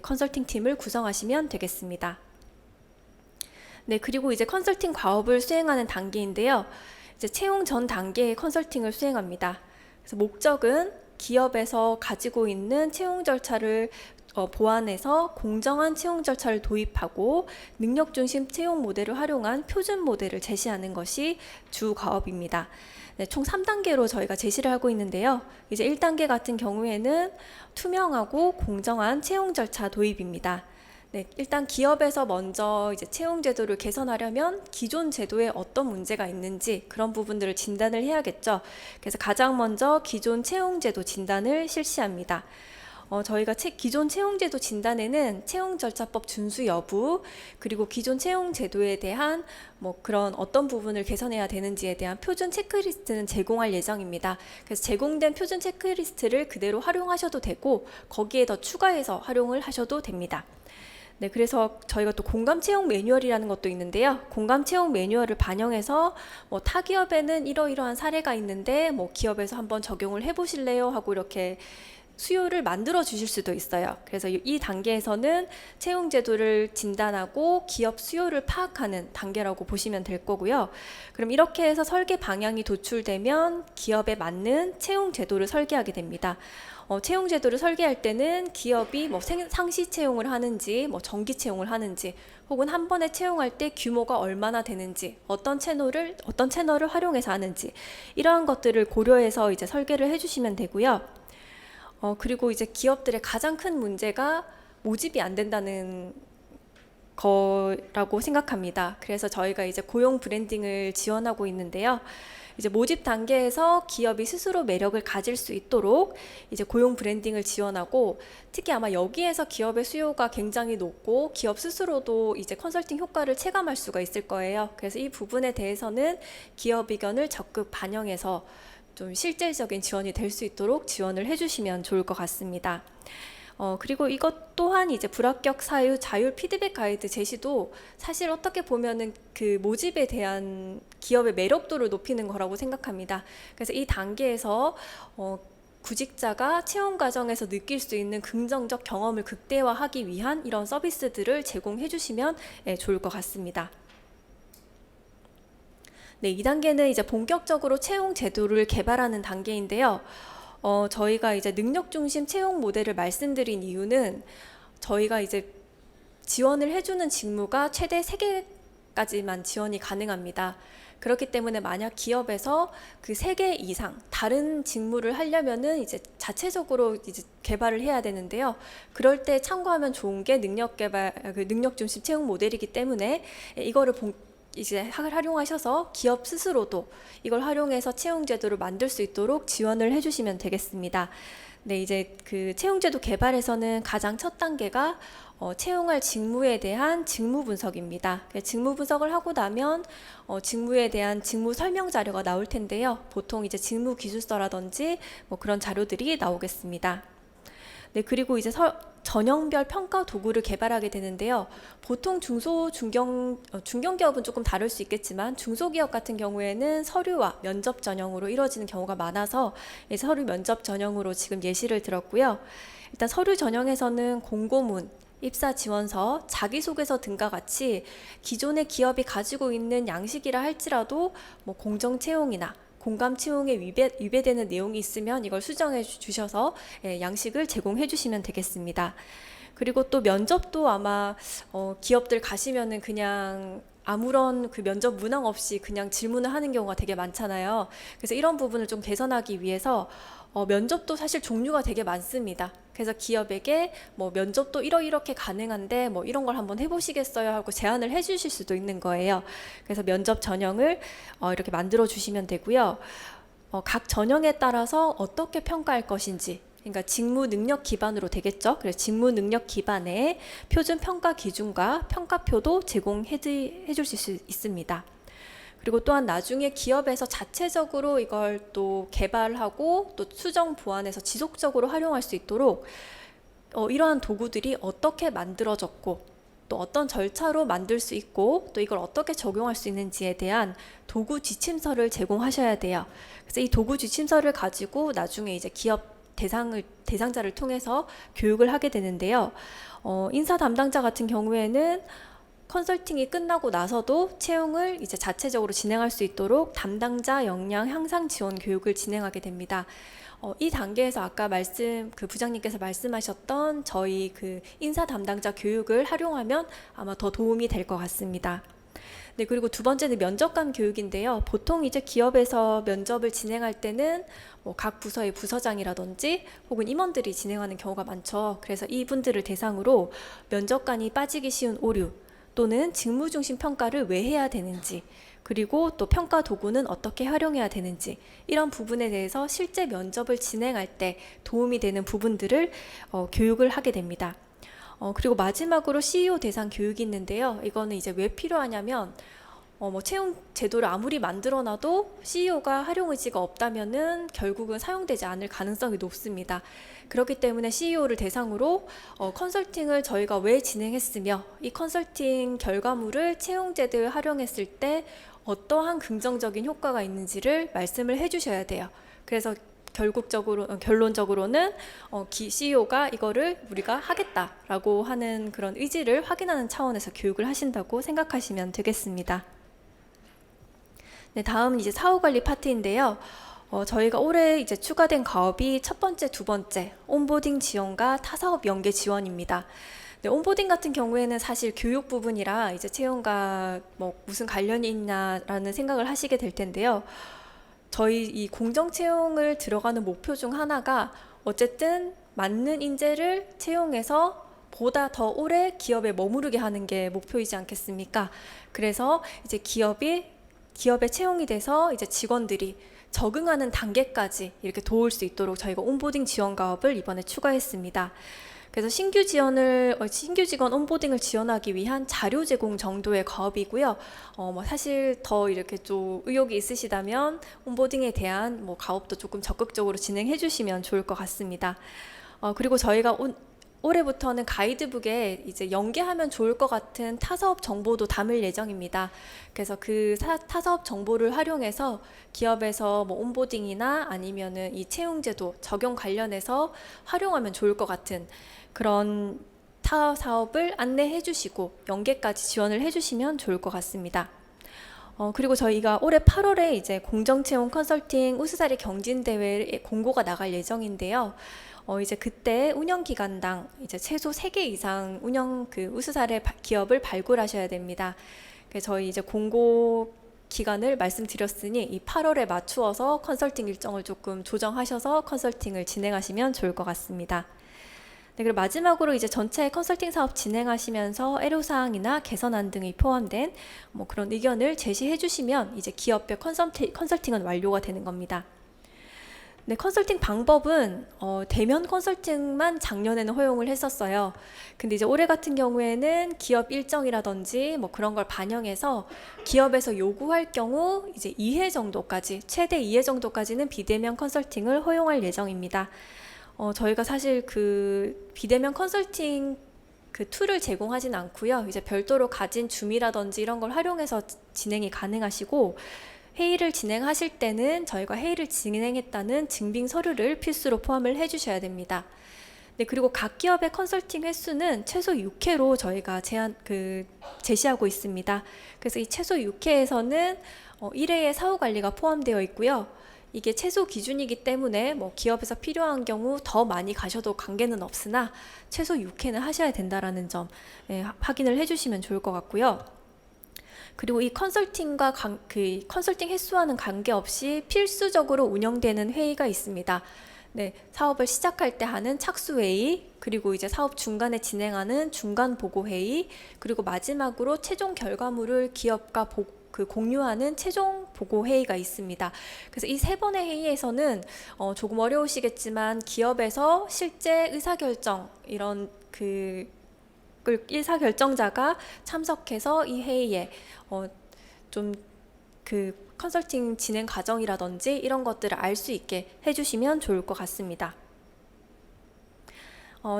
컨설팅 팀을 구성하시면 되겠습니다. 네, 그리고 이제 컨설팅 과업을 수행하는 단계인데요. 이제 채용 전 단계의 컨설팅을 수행합니다. 그래서 목적은 기업에서 가지고 있는 채용 절차를 보완해서 공정한 채용 절차를 도입하고 능력 중심 채용 모델을 활용한 표준 모델을 제시하는 것이 주 과업입니다. 네, 총 3단계로 저희가 제시를 하고 있는데요. 이제 1단계 같은 경우에는 투명하고 공정한 채용 절차 도입입니다. 네, 일단 기업에서 먼저 이제 채용 제도를 개선하려면 기존 제도에 어떤 문제가 있는지 그런 부분들을 진단을 해야겠죠. 그래서 가장 먼저 기존 채용 제도 진단을 실시합니다. 저희가 기존 채용제도 진단에는 채용절차법 준수 여부, 그리고 기존 채용제도에 대한 그런 어떤 부분을 개선해야 되는지에 대한 표준 체크리스트는 제공할 예정입니다. 그래서 제공된 표준 체크리스트를 그대로 활용하셔도 되고 거기에 더 추가해서 활용을 하셔도 됩니다. 네, 그래서 저희가 또 공감 채용 매뉴얼이라는 것도 있는데요. 공감 채용 매뉴얼을 반영해서 뭐 타 기업에는 이러이러한 사례가 있는데 뭐 기업에서 한번 적용을 해보실래요? 하고 이렇게 수요를 만들어 주실 수도 있어요. 그래서 이 단계에서는 채용 제도를 진단하고 기업 수요를 파악하는 단계라고 보시면 될 거고요. 그럼 이렇게 해서 설계 방향이 도출되면 기업에 맞는 채용 제도를 설계하게 됩니다. 채용 제도를 설계할 때는 기업이 뭐 상시 채용을 하는지, 뭐 정기 채용을 하는지, 혹은 한 번에 채용할 때 규모가 얼마나 되는지, 어떤 채널을 활용해서 하는지, 이러한 것들을 고려해서 이제 설계를 해주시면 되고요. 그리고 이제 기업들의 가장 큰 문제가 모집이 안 된다는 거라고 생각합니다. 그래서 저희가 이제 고용 브랜딩을 지원하고 있는데요. 이제 모집 단계에서 기업이 스스로 매력을 가질 수 있도록 이제 고용 브랜딩을 지원하고, 특히 아마 여기에서 기업의 수요가 굉장히 높고 기업 스스로도 이제 컨설팅 효과를 체감할 수가 있을 거예요. 그래서 이 부분에 대해서는 기업 의견을 적극 반영해서 좀 실질적인 지원이 될 수 있도록 지원을 해주시면 좋을 것 같습니다. 그리고 이것 또한 이제 불합격 사유 자율 피드백 가이드 제시도 사실 어떻게 보면은 그 모집에 대한 기업의 매력도를 높이는 거라고 생각합니다. 그래서 이 단계에서 구직자가 채용 과정에서 느낄 수 있는 긍정적 경험을 극대화하기 위한 이런 서비스들을 제공해 주시면 좋을 것 같습니다. 네, 2단계는 이제 본격적으로 채용 제도를 개발하는 단계인데요. 저희가 이제 능력 중심 채용 모델을 말씀드린 이유는 저희가 이제 지원을 해주는 직무가 최대 3개까지만 지원이 가능합니다. 그렇기 때문에 만약 기업에서 그 3개 이상 다른 직무를 하려면은 이제 자체적으로 이제 개발을 해야 되는데요. 그럴 때 참고하면 좋은 게 능력 중심 채용 모델이기 때문에 이거를 이제 활용하셔서 기업 스스로도 이걸 활용해서 채용 제도를 만들 수 있도록 지원을 해주시면 되겠습니다. 네, 이제 그 채용 제도 개발에서는 가장 첫 단계가 채용할 직무에 대한 직무 분석입니다. 직무 분석을 하고 나면 직무에 대한 직무 설명 자료가 나올 텐데요. 보통 이제 직무 기술서라든지 뭐 그런 자료들이 나오겠습니다. 네, 그리고 이제 전형별 평가 도구를 개발하게 되는데요. 보통 중견기업은 조금 다를 수 있겠지만 중소기업 같은 경우에는 서류와 면접 전형으로 이루어지는 경우가 많아서 서류 면접 전형으로 지금 예시를 들었고요. 일단 서류 전형에서는 공고문, 입사 지원서, 자기소개서 등과 같이 기존의 기업이 가지고 있는 양식이라 할지라도 뭐 공정 채용이나 공감 채용에 위배되는 내용이 있으면 이걸 수정해 주셔서 양식을 제공해 주시면 되겠습니다. 그리고 또 면접도 아마 기업들 가시면은 그냥 아무런 그 면접 문항 없이 그냥 질문을 하는 경우가 되게 많잖아요. 그래서 이런 부분을 좀 개선하기 위해서 면접도 사실 종류가 되게 많습니다. 그래서 기업에게 뭐 면접도 이렇게 가능한데 뭐 이런 걸 한번 해보시겠어요 하고 제안을 해주실 수도 있는 거예요. 그래서 면접 전형을 이렇게 만들어 주시면 되고요. 각 전형에 따라서 어떻게 평가할 것인지, 그러니까 직무 능력 기반으로 되겠죠. 그래서 직무 능력 기반의 표준 평가 기준과 평가표도 제공해 주실 수 있습니다. 그리고 또한 나중에 기업에서 자체적으로 이걸 또 개발하고 또 수정 보완해서 지속적으로 활용할 수 있도록 이러한 도구들이 어떻게 만들어졌고 또 어떤 절차로 만들 수 있고 또 이걸 어떻게 적용할 수 있는지에 대한 도구 지침서를 제공하셔야 돼요. 그래서 이 도구 지침서를 가지고 나중에 이제 기업 대상자를 통해서 교육을 하게 되는데요. 인사 담당자 같은 경우에는 컨설팅이 끝나고 나서도 채용을 이제 자체적으로 진행할 수 있도록 담당자 역량 향상 지원 교육을 진행하게 됩니다. 이 단계에서 아까 그 부장님께서 말씀하셨던 저희 그 인사 담당자 교육을 활용하면 아마 더 도움이 될 것 같습니다. 네, 그리고 두 번째는 면접관 교육인데요. 보통 이제 기업에서 면접을 진행할 때는 뭐 각 부서의 부서장이라든지 혹은 임원들이 진행하는 경우가 많죠. 그래서 이분들을 대상으로 면접관이 빠지기 쉬운 오류 또는 직무 중심 평가를 왜 해야 되는지, 그리고 또 평가 도구는 어떻게 활용해야 되는지, 이런 부분에 대해서 실제 면접을 진행할 때 도움이 되는 부분들을 교육을 하게 됩니다. 그리고 마지막으로 CEO 대상 교육이 있는데요. 이거는 이제 왜 필요하냐면 뭐 채용 제도를 아무리 만들어놔도 CEO가 활용 의지가 없다면은 결국은 사용되지 않을 가능성이 높습니다. 그렇기 때문에 CEO를 대상으로 컨설팅을 저희가 왜 진행했으며 이 컨설팅 결과물을 채용 제도에 활용했을 때 어떠한 긍정적인 효과가 있는지를 말씀을 해주셔야 돼요. 그래서 결론적으로는 CEO가 이거를 우리가 하겠다라고 하는 그런 의지를 확인하는 차원에서 교육을 하신다고 생각하시면 되겠습니다. 네, 다음 이제 사후관리 파트인데요. 저희가 올해 이제 추가된 가업이 첫 번째, 두 번째 온보딩 지원과 타사업 연계 지원입니다. 네, 온보딩 같은 경우에는 사실 교육 부분이라 이제 채용과 뭐 무슨 관련이 있냐라는 생각을 하시게 될 텐데요. 저희 이 공정 채용을 들어가는 목표 중 하나가 어쨌든 맞는 인재를 채용해서 보다 더 오래 기업에 머무르게 하는 게 목표이지 않겠습니까? 그래서 이제 기업에 채용이 돼서 이제 직원들이 적응하는 단계까지 이렇게 도울 수 있도록 저희가 온보딩 지원 가업을 이번에 추가했습니다. 그래서 신규 직원 온보딩을 지원하기 위한 자료 제공 정도의 가업이고요. 뭐 사실 더 이렇게 좀 의욕이 있으시다면 온보딩에 대한 뭐 가업도 조금 적극적으로 진행해 주시면 좋을 것 같습니다. 그리고 저희가 올해부터는 가이드북에 이제 연계하면 좋을 것 같은 타사업 정보도 담을 예정입니다. 그래서 그 타사업 정보를 활용해서 기업에서 뭐 온보딩이나 아니면은 이 채용제도 적용 관련해서 활용하면 좋을 것 같은 그런 사업을 안내해 주시고 연계까지 지원을 해 주시면 좋을 것 같습니다. 그리고 저희가 올해 8월에 이제 공정채용 컨설팅 우수사례 경진대회 공고가 나갈 예정인데요. 이제 그때 운영기간당 이제 최소 3개 이상 우수사례 기업을 발굴하셔야 됩니다. 그래서 저희 이제 공고 기간을 말씀드렸으니 이 8월에 맞추어서 컨설팅 일정을 조금 조정하셔서 컨설팅을 진행하시면 좋을 것 같습니다. 네, 그리고 마지막으로 이제 전체 컨설팅 사업 진행하시면서 애로사항이나 개선안 등이 포함된 뭐 그런 의견을 제시해 주시면 이제 기업별 컨설팅은 완료가 되는 겁니다. 네, 컨설팅 방법은 대면 컨설팅만 작년에는 허용을 했었어요. 근데 이제 올해 같은 경우에는 기업 일정이라든지 뭐 그런 걸 반영해서 기업에서 요구할 경우 이제 2회 정도까지 최대 2회 정도까지는 비대면 컨설팅을 허용할 예정입니다. 저희가 사실 그 비대면 컨설팅 그 툴을 제공하진 않고요. 이제 별도로 가진 줌이라든지 이런 걸 활용해서 진행이 가능하시고 회의를 진행하실 때는 저희가 회의를 진행했다는 증빙 서류를 필수로 포함을 해주셔야 됩니다. 네, 그리고 각 기업의 컨설팅 횟수는 최소 6회로 저희가 제시하고 있습니다. 그래서 이 최소 6회에서는 1회의 사후 관리가 포함되어 있고요. 이게 최소 기준이기 때문에 뭐 기업에서 필요한 경우 더 많이 가셔도 관계는 없으나 최소 6회는 하셔야 된다라는 점 확인을 해주시면 좋을 것 같고요. 그리고 이 컨설팅과 컨설팅 횟수와는 관계없이 필수적으로 운영되는 회의가 있습니다. 네, 사업을 시작할 때 하는 착수회의, 그리고 이제 사업 중간에 진행하는 중간 보고 회의, 그리고 마지막으로 최종 결과물을 기업과 공유하는 최종 보고 회의가 있습니다. 그래서 이 3번의 회의에서는 조금 어려우시겠지만 기업에서 실제 의사결정 이런 의사결정자가 참석해서 이 회의에 좀 컨설팅 진행 과정이라든지 이런 것들을 알 수 있게 해주시면 좋을 것 같습니다.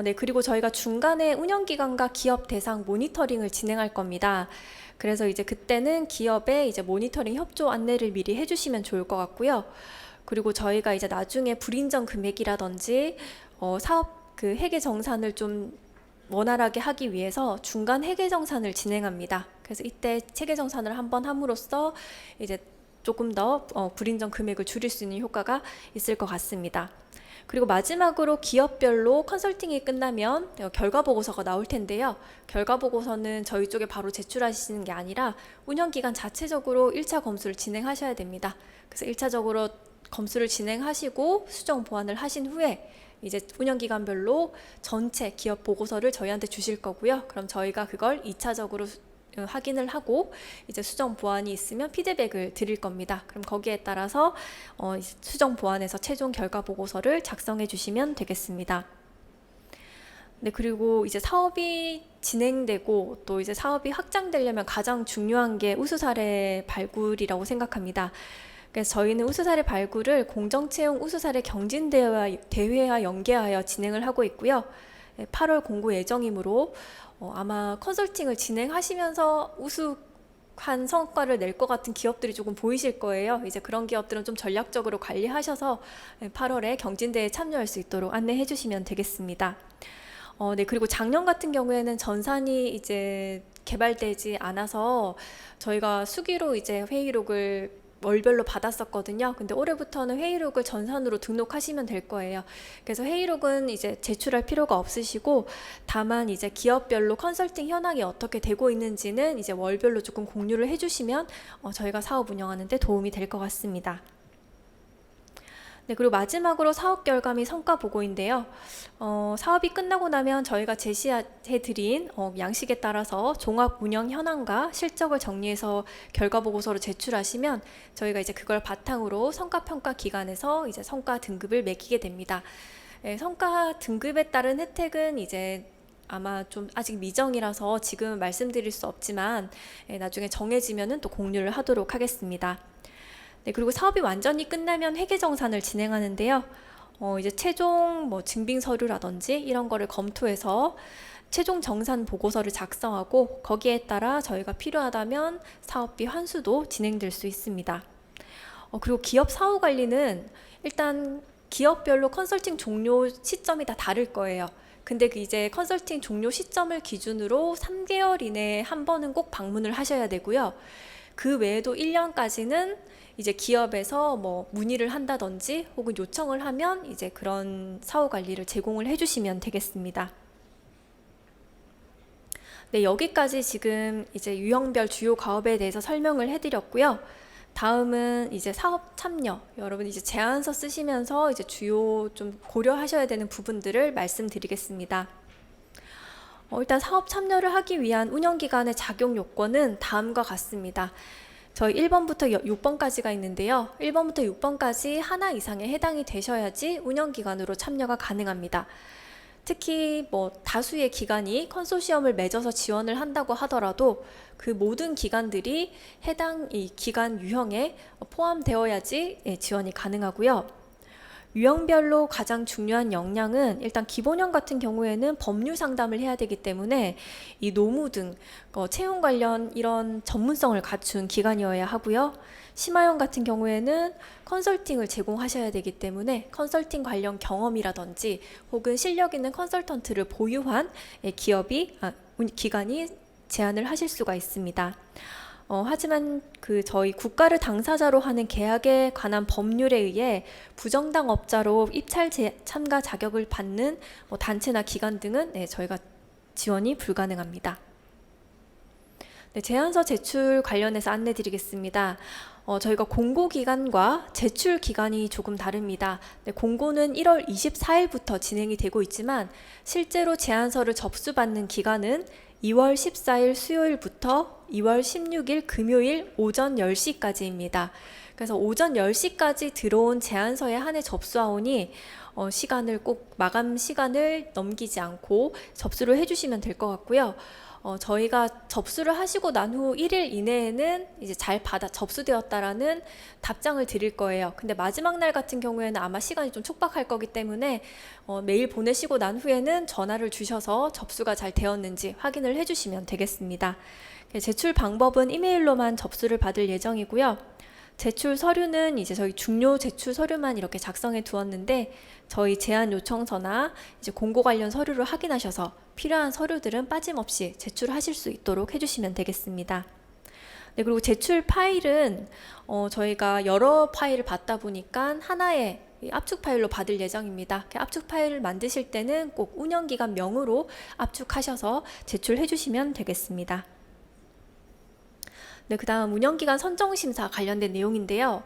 네, 그리고 저희가 중간에 운영기관과 기업 대상 모니터링을 진행할 겁니다. 그래서 이제 그때는 기업에 이제 모니터링 협조 안내를 미리 해주시면 좋을 것 같고요. 그리고 저희가 이제 나중에 불인정 금액이라든지 사업 회계 정산을 좀 원활하게 하기 위해서 중간 회계 정산을 진행합니다. 그래서 이때 회계 정산을 한번 함으로써 이제 조금 더 불인정 금액을 줄일 수 있는 효과가 있을 것 같습니다. 그리고 마지막으로 기업별로 컨설팅이 끝나면 결과 보고서가 나올 텐데요. 결과 보고서는 저희 쪽에 바로 제출하시는 게 아니라 운영기간 자체적으로 1차 검수를 진행하셔야 됩니다. 그래서 1차적으로 검수를 진행하시고 수정 보완을 하신 후에 이제 운영기관별로 전체 기업 보고서를 저희한테 주실 거고요. 그럼 저희가 그걸 2차적으로 확인을 하고 이제 수정 보완이 있으면 피드백을 드릴 겁니다. 그럼 거기에 따라서 수정 보완해서 최종 결과 보고서를 작성해 주시면 되겠습니다. 네, 그리고 이제 사업이 진행되고 또 이제 사업이 확장되려면 가장 중요한 게 우수사례 발굴이라고 생각합니다. 그래서 저희는 우수사례 발굴을 공정채용 우수사례 경진대회와 연계하여 진행을 하고 있고요. 8월 공고 예정이므로 아마 컨설팅을 진행하시면서 우수한 성과를 낼 것 같은 기업들이 조금 보이실 거예요. 이제 그런 기업들은 좀 전략적으로 관리하셔서 8월에 경진대회에 참여할 수 있도록 안내해 주시면 되겠습니다. 네, 그리고 작년 같은 경우에는 전산이 이제 개발되지 않아서 저희가 수기로 이제 회의록을 월별로 받았었거든요. 근데 올해부터는 회의록을 전산으로 등록하시면 될 거예요. 그래서 회의록은 이제 제출할 필요가 없으시고 다만 이제 기업별로 컨설팅 현황이 어떻게 되고 있는지는 이제 월별로 조금 공유를 해주시면 저희가 사업 운영하는 데 도움이 될 것 같습니다. 네, 그리고 마지막으로 사업 결과및 성과 보고인데요. 사업이 끝나고 나면 저희가 제시해드린 양식에 따라서 종합 운영 현황과 실적을 정리해서 결과 보고서로 제출하시면 저희가 이제 그걸 바탕으로 성과 평가 기관에서 이제 성과 등급을 매기게 됩니다. 성과 등급에 따른 혜택은 이제 아마 좀 아직 미정이라서 지금 말씀드릴 수 없지만 나중에 정해지면은 또 공유를 하도록 하겠습니다. 네, 그리고 사업이 완전히 끝나면 회계정산을 진행하는데요. 이제 최종 증빙 서류라든지 이런 거를 검토해서 최종 정산 보고서를 작성하고 거기에 따라 저희가 필요하다면 사업비 환수도 진행될 수 있습니다. 그리고 기업 사후 관리는 일단 기업별로 컨설팅 종료 시점이 다 다를 거예요. 근데 이제 컨설팅 종료 시점을 기준으로 3개월 이내에 한 번은 꼭 방문을 하셔야 되고요. 그 외에도 1년까지는 이제 기업에서 문의를 한다든지 혹은 요청을 하면 이제 그런 사후 관리를 제공을 해주시면 되겠습니다. 네, 여기까지 지금 이제 유형별 주요 과업에 대해서 설명을 해드렸고요. 다음은 이제 사업 참여. 여러분 이제 제안서 쓰시면서 이제 주요 좀 고려하셔야 되는 부분들을 말씀드리겠습니다. 일단 사업 참여를 하기 위한 운영기관의 작용 요건은 다음과 같습니다. 저희 1번부터 6번까지가 있는데요. 1번부터 6번까지 하나 이상에 해당이 되셔야지 운영기관으로 참여가 가능합니다. 특히 다수의 기관이 컨소시엄을 맺어서 지원을 한다고 하더라도 그 모든 기관들이 해당 이 기관 유형에 포함되어야지 지원이 가능하고요. 유형별로 가장 중요한 역량은 일단 기본형 같은 경우에는 법률 상담을 해야 되기 때문에 이 노무 등 채용 관련 이런 전문성을 갖춘 기관이어야 하고요. 심화형 같은 경우에는 컨설팅을 제공하셔야 되기 때문에 컨설팅 관련 경험이라든지 혹은 실력 있는 컨설턴트를 보유한 기관이 제안을 하실 수가 있습니다. 하지만 저희 국가를 당사자로 하는 계약에 관한 법률에 의해 부정당 업자로 입찰 참가 자격을 받는 단체나 기관 등은 저희가 지원이 불가능합니다. 네, 제안서 제출 관련해서 안내드리겠습니다. 저희가 공고 기간과 제출 기간이 조금 다릅니다. 네, 공고는 1월 24일부터 진행이 되고 있지만 실제로 제안서를 접수받는 기간은 2월 14일 수요일부터 2월 16일 금요일 오전 10시까지입니다. 그래서 오전 10시까지 들어온 제안서에 한해 접수하오니 시간을 꼭 마감 시간을 넘기지 않고 접수를 해주시면 될 것 같고요. 저희가 접수를 하시고 난 후 1일 이내에는 이제 잘 접수되었다라는 답장을 드릴 거예요. 근데 마지막 날 같은 경우에는 아마 시간이 좀 촉박할 거기 때문에 메일 보내시고 난 후에는 전화를 주셔서 접수가 잘 되었는지 확인을 해주시면 되겠습니다. 제출 방법은 이메일로만 접수를 받을 예정이고요. 제출 서류는 이제 저희 중요 제출 서류만 이렇게 작성해 두었는데 저희 제안 요청서나 이제 공고 관련 서류를 확인하셔서 필요한 서류들은 빠짐없이 제출하실 수 있도록 해주시면 되겠습니다. 네, 그리고 제출 파일은 저희가 여러 파일을 받다 보니까 하나의 압축 파일로 받을 예정입니다. 압축 파일을 만드실 때는 꼭 운영기관 명으로 압축하셔서 제출해 주시면 되겠습니다. 네, 그 다음 운영기관 선정심사 관련된 내용인데요.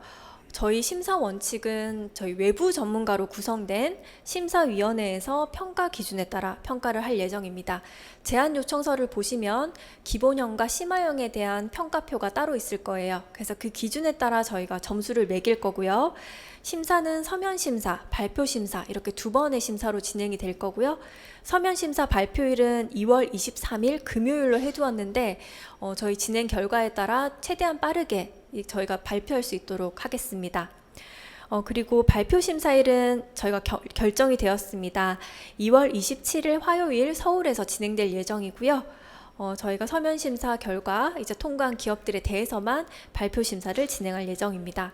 저희 심사 원칙은 저희 외부 전문가로 구성된 심사위원회에서 평가 기준에 따라 평가를 할 예정입니다. 제안 요청서를 보시면 기본형과 심화형에 대한 평가표가 따로 있을 거예요. 그래서 그 기준에 따라 저희가 점수를 매길 거고요. 심사는 서면 심사, 발표 심사 이렇게 두 번의 심사로 진행이 될 거고요. 서면 심사 발표일은 2월 23일 금요일로 해두었는데 저희 진행 결과에 따라 최대한 빠르게 저희가 발표할 수 있도록 하겠습니다. 그리고 발표 심사일은 저희가 결정이 되었습니다. 2월 27일 화요일 서울에서 진행될 예정이고요. 저희가 서면 심사 결과 이제 통과한 기업들에 대해서만 발표 심사를 진행할 예정입니다.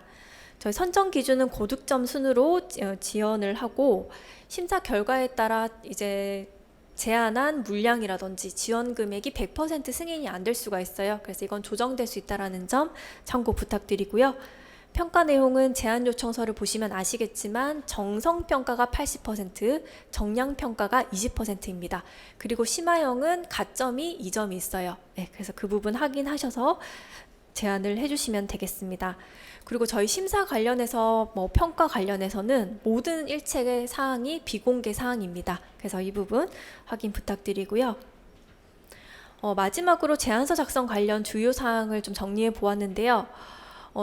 저희 선정 기준은 고득점 순으로 지원을 하고 심사 결과에 따라 이제 제한한 물량이라든지 지원 금액이 100% 승인이 안 될 수가 있어요. 그래서 이건 조정될 수 있다는 점 참고 부탁드리고요. 평가 내용은 제안 요청서를 보시면 아시겠지만 정성평가가 80%, 정량평가가 20%입니다. 그리고 심화형은 가점이 2점이 있어요. 네, 그래서 그 부분 확인하셔서 제안을 해주시면 되겠습니다. 그리고 저희 심사 관련해서 평가 관련해서는 모든 일체의 사항이 비공개 사항입니다. 그래서 이 부분 확인 부탁드리고요. 마지막으로 제안서 작성 관련 주요 사항을 좀 정리해 보았는데요.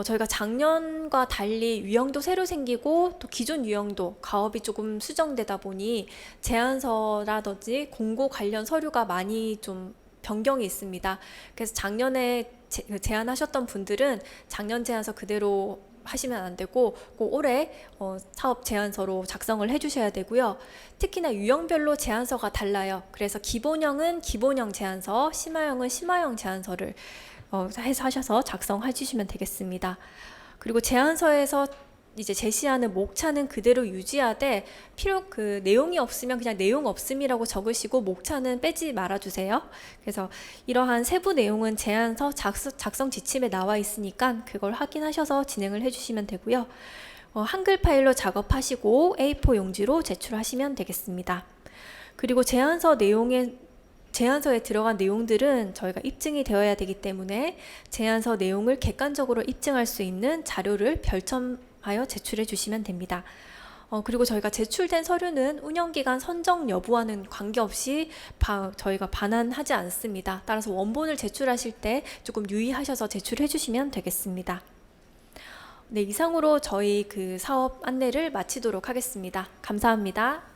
저희가 작년과 달리 유형도 새로 생기고 또 기존 유형도 가업이 조금 수정되다 보니 제안서라든지 공고 관련 서류가 많이 좀 변경이 있습니다. 그래서 작년에 제안하셨던 분들은 작년 제안서 그대로 하시면 안 되고 꼭 올해 사업 제안서로 작성을 해주셔야 되고요. 특히나 유형별로 제안서가 달라요. 그래서 기본형은 기본형 제안서, 심화형은 심화형 제안서를 해서 하셔서 작성해 주시면 되겠습니다. 그리고 제안서에서 이제 제시하는 목차는 그대로 유지하되 그 내용이 없으면 그냥 내용 없음이라고 적으시고 목차는 빼지 말아 주세요. 그래서 이러한 세부 내용은 제안서 작성 지침에 나와 있으니까 그걸 확인하셔서 진행을 해주시면 되고요. 한글 파일로 작업하시고 A4 용지로 제출하시면 되겠습니다. 그리고 제안서에 들어간 내용들은 저희가 입증이 되어야 되기 때문에 제안서 내용을 객관적으로 입증할 수 있는 자료를 별첨하여 제출해 주시면 됩니다. 그리고 저희가 제출된 서류는 운영기간 선정 여부와는 관계없이 저희가 반환하지 않습니다. 따라서 원본을 제출하실 때 조금 유의하셔서 제출해 주시면 되겠습니다. 네, 이상으로 저희 그 사업 안내를 마치도록 하겠습니다. 감사합니다.